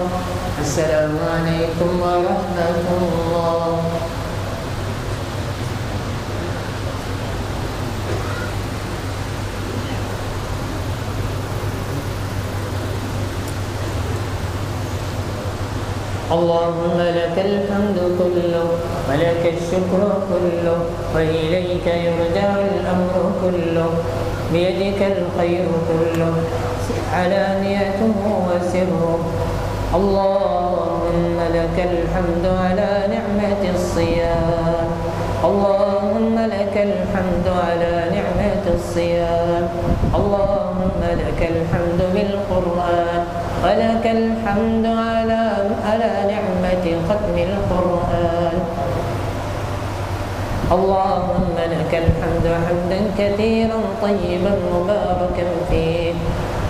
السلام عليكم ورحمة الله. اللهم لك الحمد كله ولك الشكر كله وإليك يرجع الأمر كله بيدك الخير كله علانيته وسره. اللهم لك الحمد على نعمة الصيام. اللهم لك الحمد على نعمة الصيام. اللهم لك الحمد بالقرآن ولك الحمد على نعمة ختم القرآن. اللهم لك الحمد حمدا كثيرا طيبا مباركا فيه.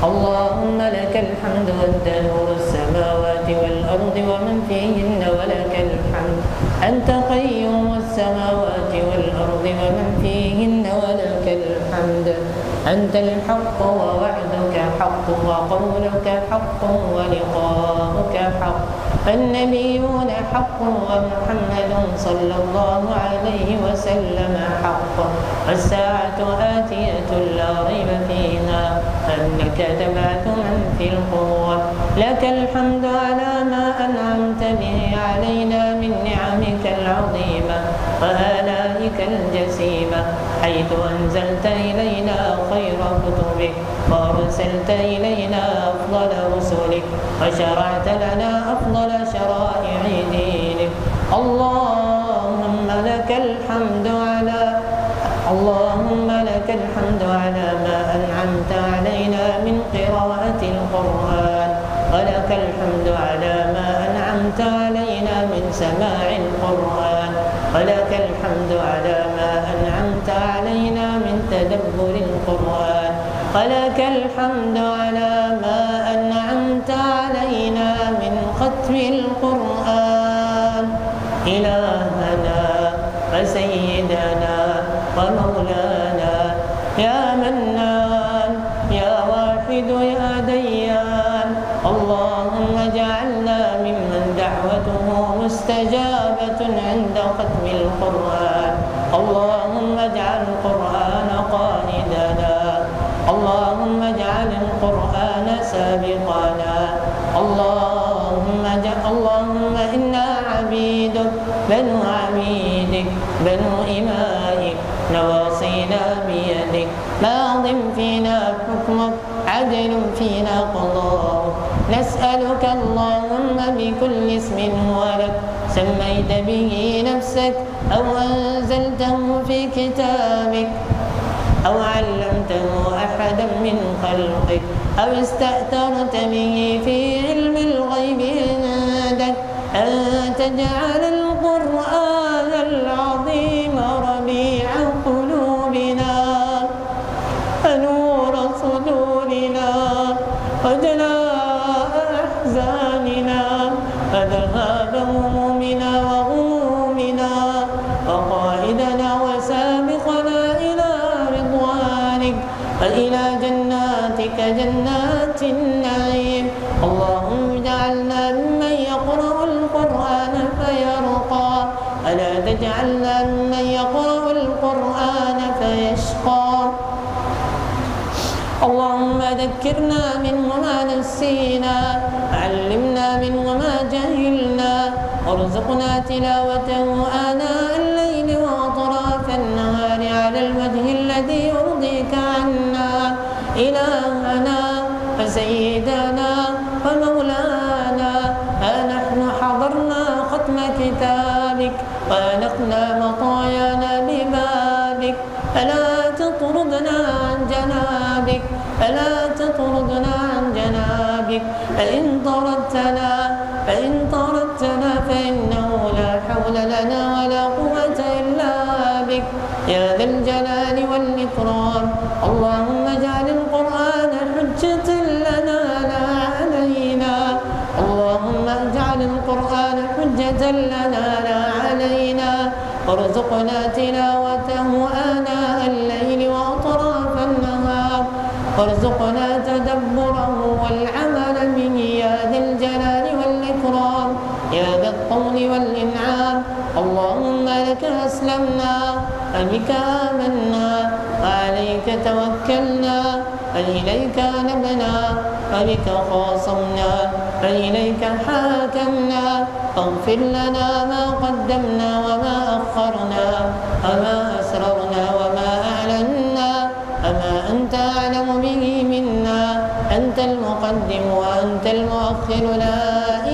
اللهم لك الحمد أنت نور السماوات والأرض ومن فيهن ولك الحمد أنت قيوم السماوات والأرض ومن فيهن ولك الحمد أنت الحق ووعدك حق وقولك حق ولقاؤك حق. النبيون حق ومحمد صلى الله عليه وسلم حق. والساعة آتية لا ريب فيها أنك تبعث من في القبور. لك الحمد على ما أنعمت به علينا من نعمك العظيمة وآلائك الجسيمة حيث أنزلت إلينا خير كتبك وأرسلت إلينا أفضل رسلك وشرعت لنا أفضل شرائع دينك. اللهم لك الحمد على ما أنعمت علينا من قراءة القرآن ولك الحمد على ما أنعمت علينا من سماع القرآن ولك الحمد على ما أنعمت علينا من تدبر القرآن ولك الحمد على ما أنعمت علينا من ختم القرآن. إلهنا وسيدنا ومولانا يا منان مستجابة عند ختم القرآن. اللهم اجعل القرآن قائدنا، اللهم اجعل القرآن سابقنا، اللهم إنا عبيدك بنو عبيدك بنو إمائك نواصينا بيدك ماض فينا حكمك عدل فينا قضاؤك. نسألك اللهم بكل اسم هو لك سميت به نفسك أو أنزلته في كتابك أو علمته أحدا من خلقك أو استأثرت به في علم الغيب عندك أن تجعل القرآن العظيم ربيع قلوبنا ونور صدورنا وجلاء أحزاننا وذهاب همومنا وغمومنا وقائدنا وسابقنا إلى رضوانك وإلى جناتك جنات النعيم. اللهم اجعلنا ممن يقرأ القرآن فيرقى ولا تجعلنا ممن يقرأ القرآن فيشقى. اللهم ذكرنا منه ما نسينا علمنا منه ما جهلنا وارزقنا تلاوته آناء الليل وأطراف النهار على الوجه الذي يرضيك عنا إلهنا وسيدنا ومولانا. ها نحن حضرنا ختم كتابك وأنقنا مطايانا ببابك فلا تطردنا عن جنابك فلا تطردنا عن جنابك فإن طردتنا فإنه لا حول لنا ولا قوة إلا بك يا ذا الجلال والإكرام. اللهم اجعل القرآن حجة لنا لا علينا، اللهم اجعل القرآن حجة لنا لا علينا وارزقنا تلاوته آناء الليل وأطراف النهار وارزقنا تدبره والعمل به يا ذا الجلال والإكرام يا ذا الطول والإنعام. اللهم لك أسلمنا وبك آمنا وعليك توكلنا وإليك أنبنا وبك خاصمنا وإليك حاكمنا. فاغفر لنا ما قدمنا وما أخرنا وما أسررنا وما أعلنا وما أنت أعلم به منا. أنت المقدم وأنت المؤخر لا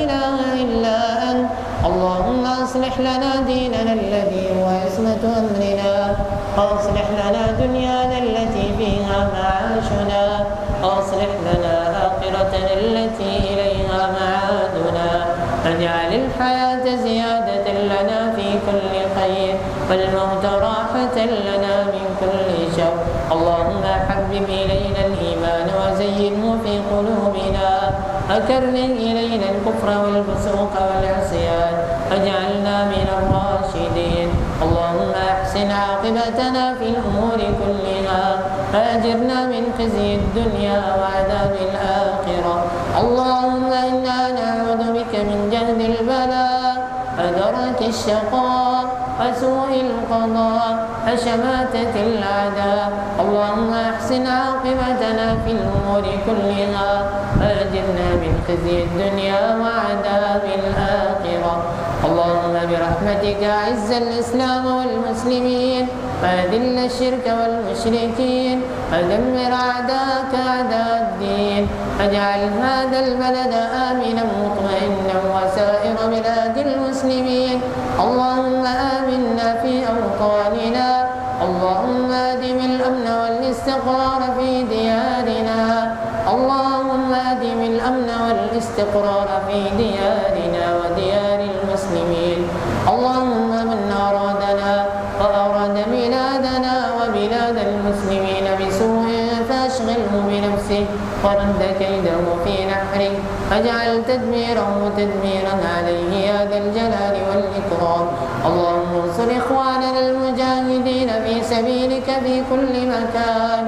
إله إلا أنت. اللهم أصلح لنا ديننا الذي هو عصمة أمرنا وأصلح لنا دنيانا التي فيها معاشنا وأصلح لنا آخرتنا التي إليها معادنا. واجعل الحياة زيادة لنا في كل خير والموت راحة لنا من كل شر. اللهم حبب إلينا الإيمان وزينه في قلوبنا وكره إلينا الكفر والفسوق والعصيان واجعلنا من الراشدين. اللهم أحسن عاقبتنا في الأمور كلها وأجرنا من خزي الدنيا وعذاب الآخرة. اللهم إنا نعوذ بك من جهد البلاء ودرك الشقاء وسوء القضاء وشماتة الأعداء. اللهم أحسن عاقبتنا في الأمور كلها وأجرنا من خزي الدنيا وعذاب الآخرة. اللهم برحمتك أعز الإسلام والمسلمين وأذل الشرك والمشركين ودمر أعداءك أعداء الدين. واجعل هذا البلد آمنا مطمئنا وسائر بلاد المسلمين. اللهم آمنا في أوطاننا. اللهم أدم الأمن والاستقرار في ديارنا. اللهم أدم الأمن والاستقرار في ديارنا وديار المسلمين. اللهم من أرادنا وأراد بلادنا وبلاد المسلمين بسوء فاشغله بنفسه ورد كيده في نحره واجعل تدميره تدميرا عليه يا ذا الجلال والإكرام. اللهم انصر إخواننا المجاهدين في سبيلك في كل مكان.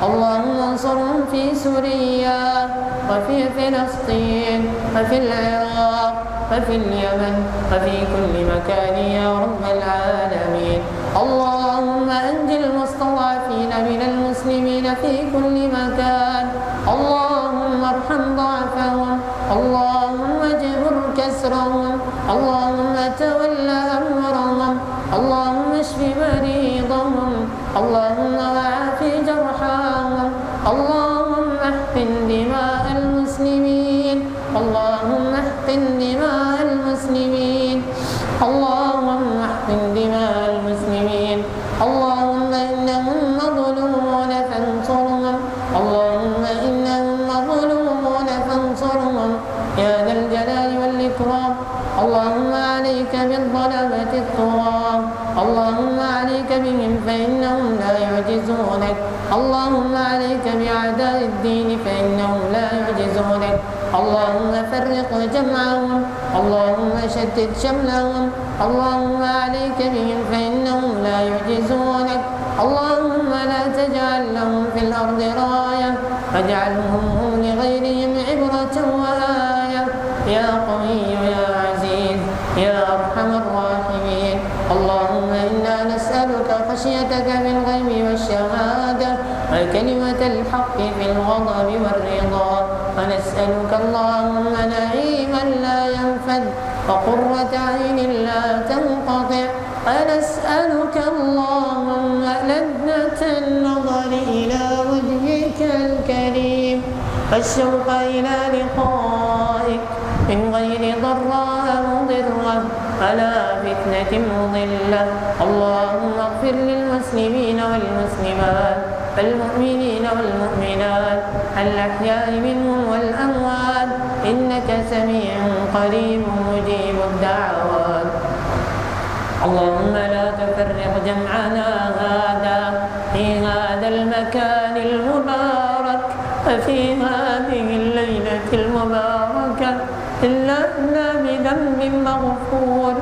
اللهم انصرهم في سوريا وفي فلسطين وفي العراق وفي اليمن وفي كل مكان يا رب العالمين. اللهم أنج المستضعفين من المسلمين في كل مكان. اللهم ارحم ضعفهم، اللهم اجبر كسرهم، اللهم تول أمرهم، اللهم اشف مريضهم، اللهم وعاف جرحاهم، اللهم احقن دماء المسلمين، اللهم احقن دماء المسلمين، اللهم احقن دماء المسلمين. اللهم إنهم مظلومون فانصرهم، اللهم إنهم مظلومون فانصرهم يا ذا الجلال والإكرام. اللهم عليك بالظلمة الطغاة، اللهم عليك بهم فإنهم لا يعجزونك، اللهم عليك بأعداء الدين فإنهم لا يعجزونك. اللهم فرق جمعهم، اللهم شتت شملهم، اللهم عليك بهم فإنهم لا يعجزونك. اللهم لا تجعل لهم في الأرض راية، واجعلهم هم لغيرهم عبرة وآية يا قوي يا عزيز يا أرحم الراحمين. اللهم إنا نسألك خشيتك في الغيب والشهادة وكلمة الحق في الغضب والرضا، ونسألك اللهم نعيما لا ينفد وقرة عين لا تنقطع، ونسألك اللهم لذة النظر إلى وجهك الكريم والشوق إلى لقائك من غير ضراء مضرة ولا فتنة مضلة. اللهم اغفر للمسلمين والمسلمات والمؤمنين والمؤمنات الأحياء منهم والأموات إنك سميع قريب مجيب الدعوات. اللهم لا تفرق جمعنا هذا في هذا المكان المبارك وفي هذه الليلة المباركة إلا أننا بذنب مغفور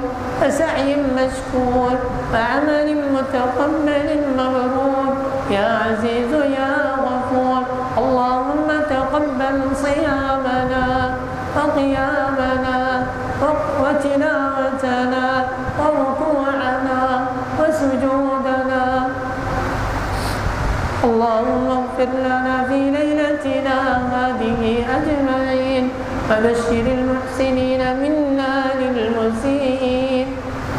وسعي مشكور وعمل متقبل مبرور يا عزيز يا غفور. اللهم تقبل صيامنا وقيامنا وتلاوتنا وركوعنا وسجودنا. اللهم اغفر لنا في ليلتنا هذه أجمعين وبشر المحسنين منا للمسيئين.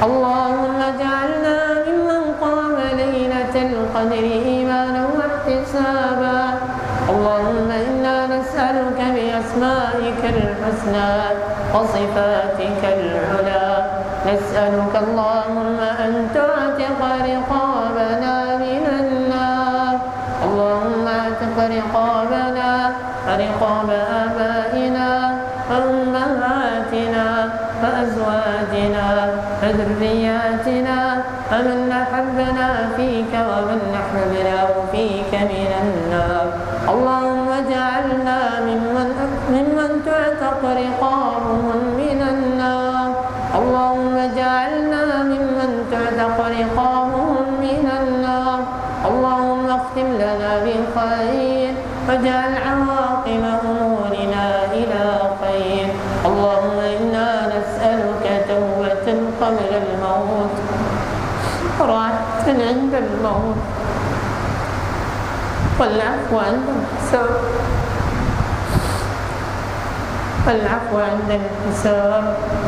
اللهم اجعلنا ممن قام ليلة القدر إيمانا واحتسابا. اللهم إنا نسألك بأسمائك الحسنى وصفاتك العلى، نسألك اللهم أن تعتق رقابنا من النار. اللهم اعتق رقابنا ورقاب آبائنا وأمهاتنا وأزواجنا وذرياتنا ومن أحبنا فيك ومن أحببناه فيك من النار. اللهم اجعلنا ممن تعتق رقابهم من النار. اللهم اجعلنا ممن تعتق رقابهم من النار. اللهم اختم لنا بالخير واجعل عواقب أمورنا إلى خير. اللهم إنا نسألك توبة قبل الموت وراحة عند الموت والعفو عند الحساب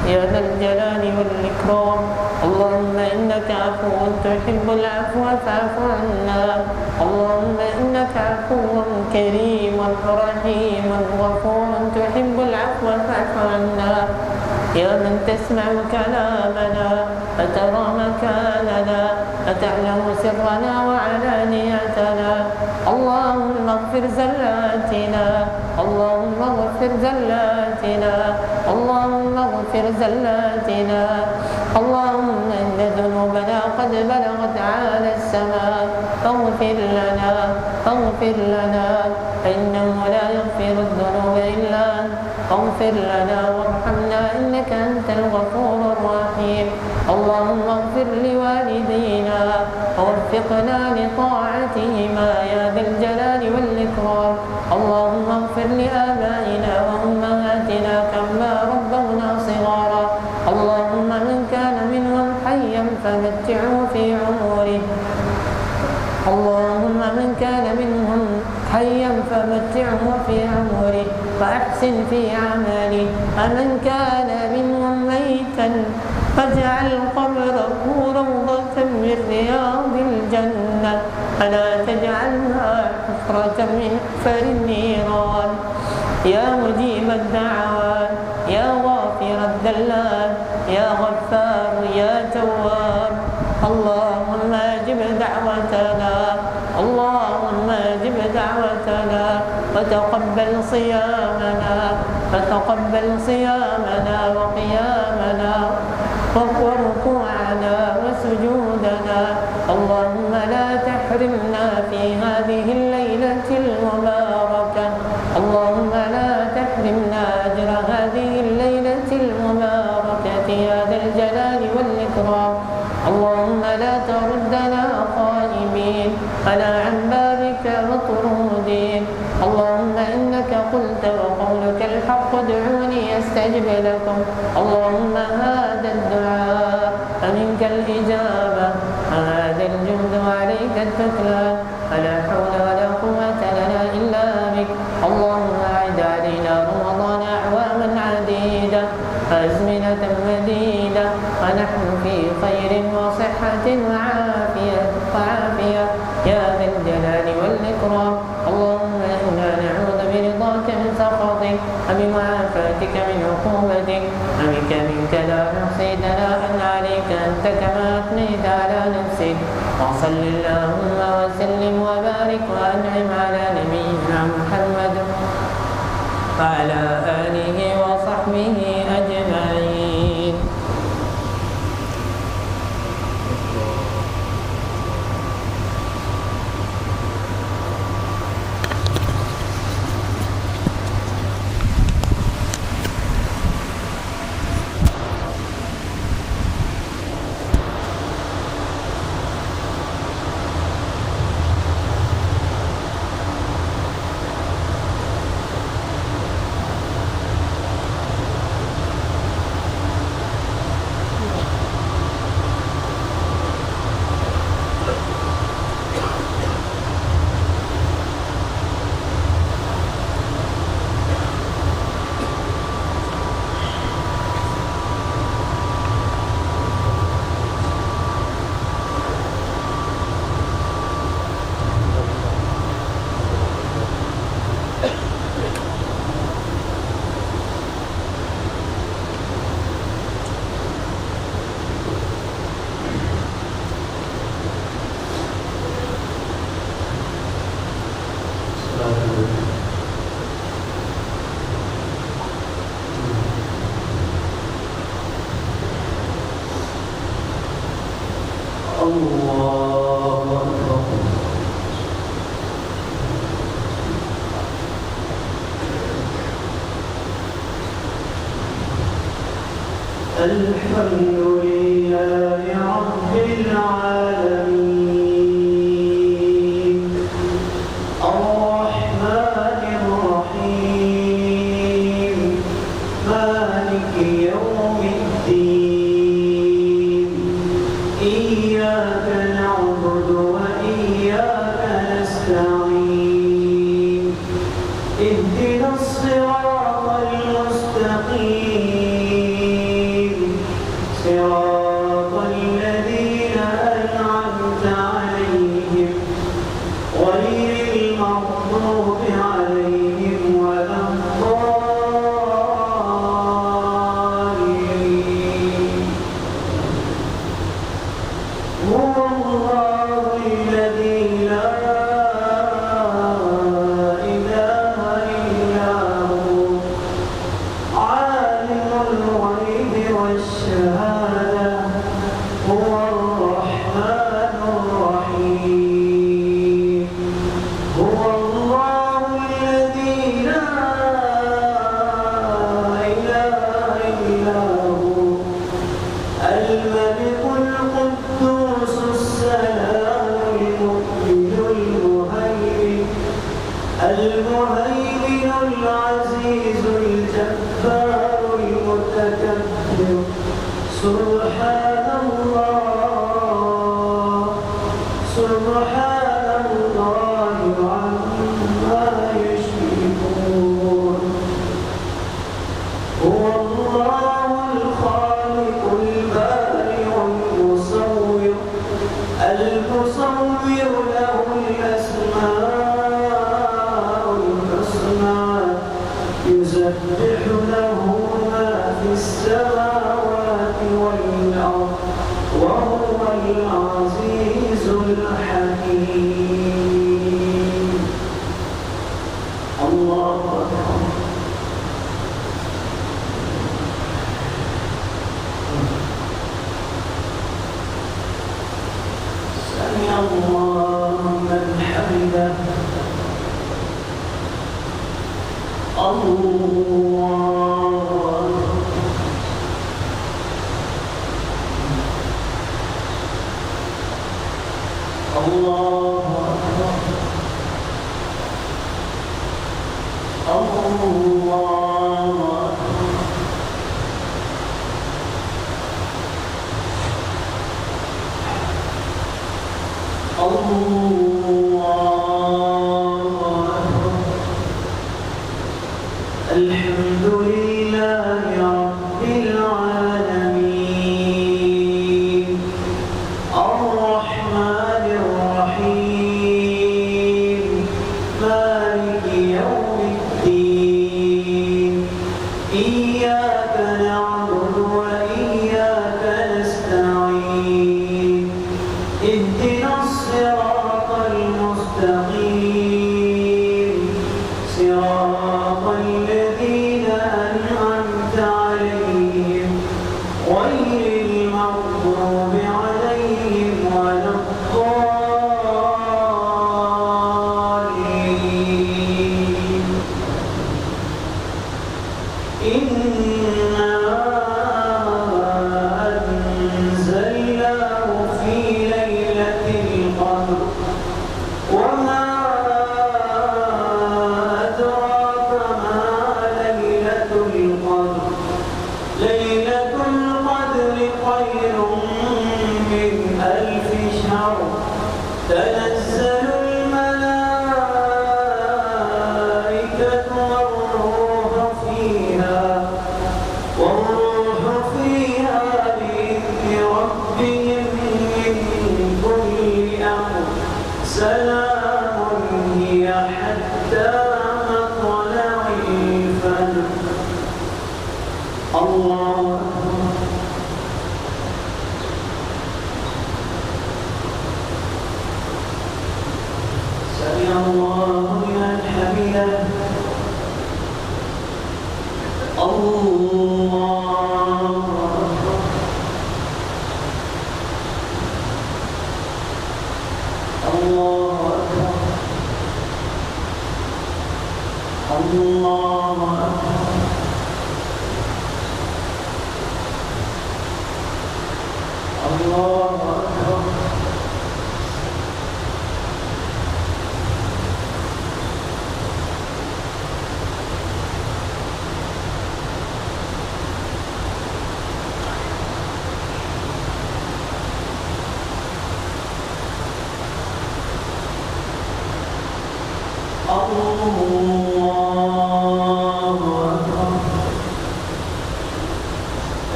يا ذا الجلال والإكرام. اللهم إنك عفو تحب العفو فاعف عنا. اللهم إنك عفو كريم رحيم غفور تحب العفو فاعف عنا. يا من تسمع كلامنا وترى مكاننا وتعلم سرنا وعلانيتنا. اللهم اغفر زلاتنا، اللهم اغفر زلاتنا، اللهم اغفر زلاتنا. اللهم إن ذنوبنا قد بلغت أعالى السماء فاغفر لنا فاغفر لنا فإنه لا يغفر الذنوب إلا أنت. فاغفر لنا وارحمنا إنك أنت الغفور الرحيم. اللهم اغفر لوالدينا ووفقنا لطاعتهما يا ذا الجلال والإكرام. اللهم اغفر لآبائنا وأمهاتنا كما ربونا صغارا. من كان منهم حيا فمتعه في عمره اللهم من كان منهم حيا فمتعه في عمره وأحسن في عمله ومن كان منهم ميتا فاجعل قبره روضة من رياض الجنة ولا تجعلها حفرة من حفر النيران يا مجيب الدعوات يا غافر الذلات يا غفار يا تواب اللهم اجب دعوتنا اللهم اجب دعوتنا وتقبل صيامنا وقيامنا وركوعنا وسجودنا اللهم لا تحرمنا في هذه الليلة المباركة اللهم لا تحرمنا أجر هذه الليلة المباركة يا ذا الجلال والإكرام اللهم لا تردنا خائبين ولا عن بابك مطرودين اللهم إنك قلت وقولك الحق ادعوني أستجب لكم اللهم هذا الدعاء فمنك الإجابة وهذا الجهد وعليك التكلان ولا حول ولا قوة لنا إلا بك اللهم أعد علينا رمضان أعواما عديدة وأزمنة مديدة ونحن في خير وصحة وعافية يا ذا الجلال والإكرام اللهم إنا نعوذ برضاك من سخطك وبمعافاتك من عقوبتك وبك منك لا نحصي ثناء عليك أنت كما أثنيت على نفسك وصل اللهم وسلم وبارك وأنعم على نبينا محمد وعلى آله وصحبه أجمعين. الحمد لله رب العالمين الرحمن الرحيم مالك يوم الدين إياك نعبد وإياك نستعين اهدنا الصراط المستقيم صراط الذين أنعمت عليهم غير المغضوب عليهم ولا الضالين هو الله الذي لا إله إلا هو عالم الغيب والشهادة هو الرحمن الرحيم هو الله الذي لا إله إلا هو الملك القدوس السلام المؤمن المهيمن العزيز الجبار المتكبر سبحان الله سبحان الله عما يشركون هو الله الخالق البارئ المصور له الأسماء الحسنى يسبح له ما في السماوات والأرض وهو العزيز الحكيم الله أكبر سمع الله من حمده الحمد لله رب العالمين الرحمن الرحيم مالك يوم الدين إياك نعبد وإياك نستعين اهدنا الصراط المستقيم صراط الذين أنعمت عليهم غير المغضوب عليهم ولا الضالين إنا أنزلناه في ليلة القدر وما أدراك ما ليلة القدر ليلة القدر خير من 1000 شهر تنزل الملائكة والروح فيها بإذن ربهم من كل أمر سلام هي حتى مطلع الفجر الله سمع الله لمن حمده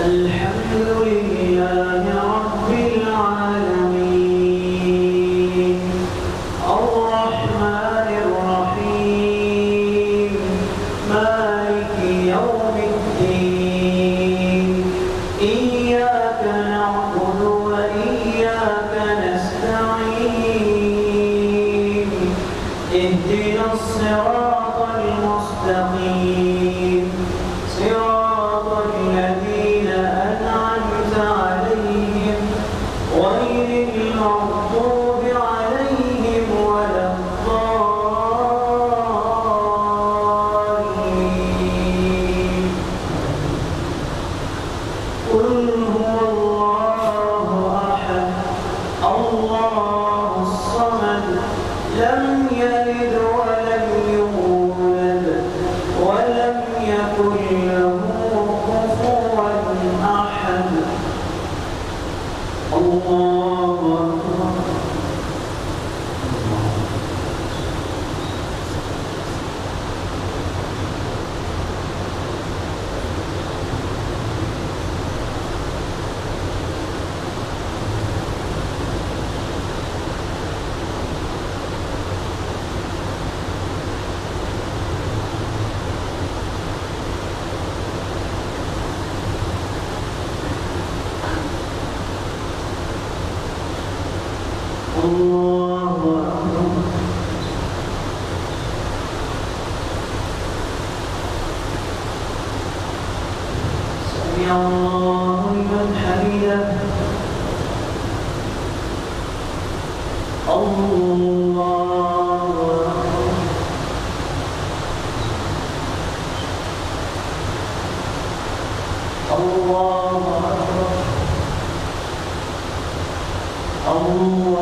الحمد لله رب العالمين الرحمن الرحيم مالك يوم الدين إياك نعبد وإياك نستعين اهدنا الصراط المستقيم صراط الذين أنعمت عليهم غير المغضوب عليهم ولا الضالين قل هو الله أحد الله الصمد لم يلد ولم يولد ولم يكن له كفوا أحد الله أكبر. الله أكبر. سمع الله لمن حمده. الله أكبر. الله أكبر. الله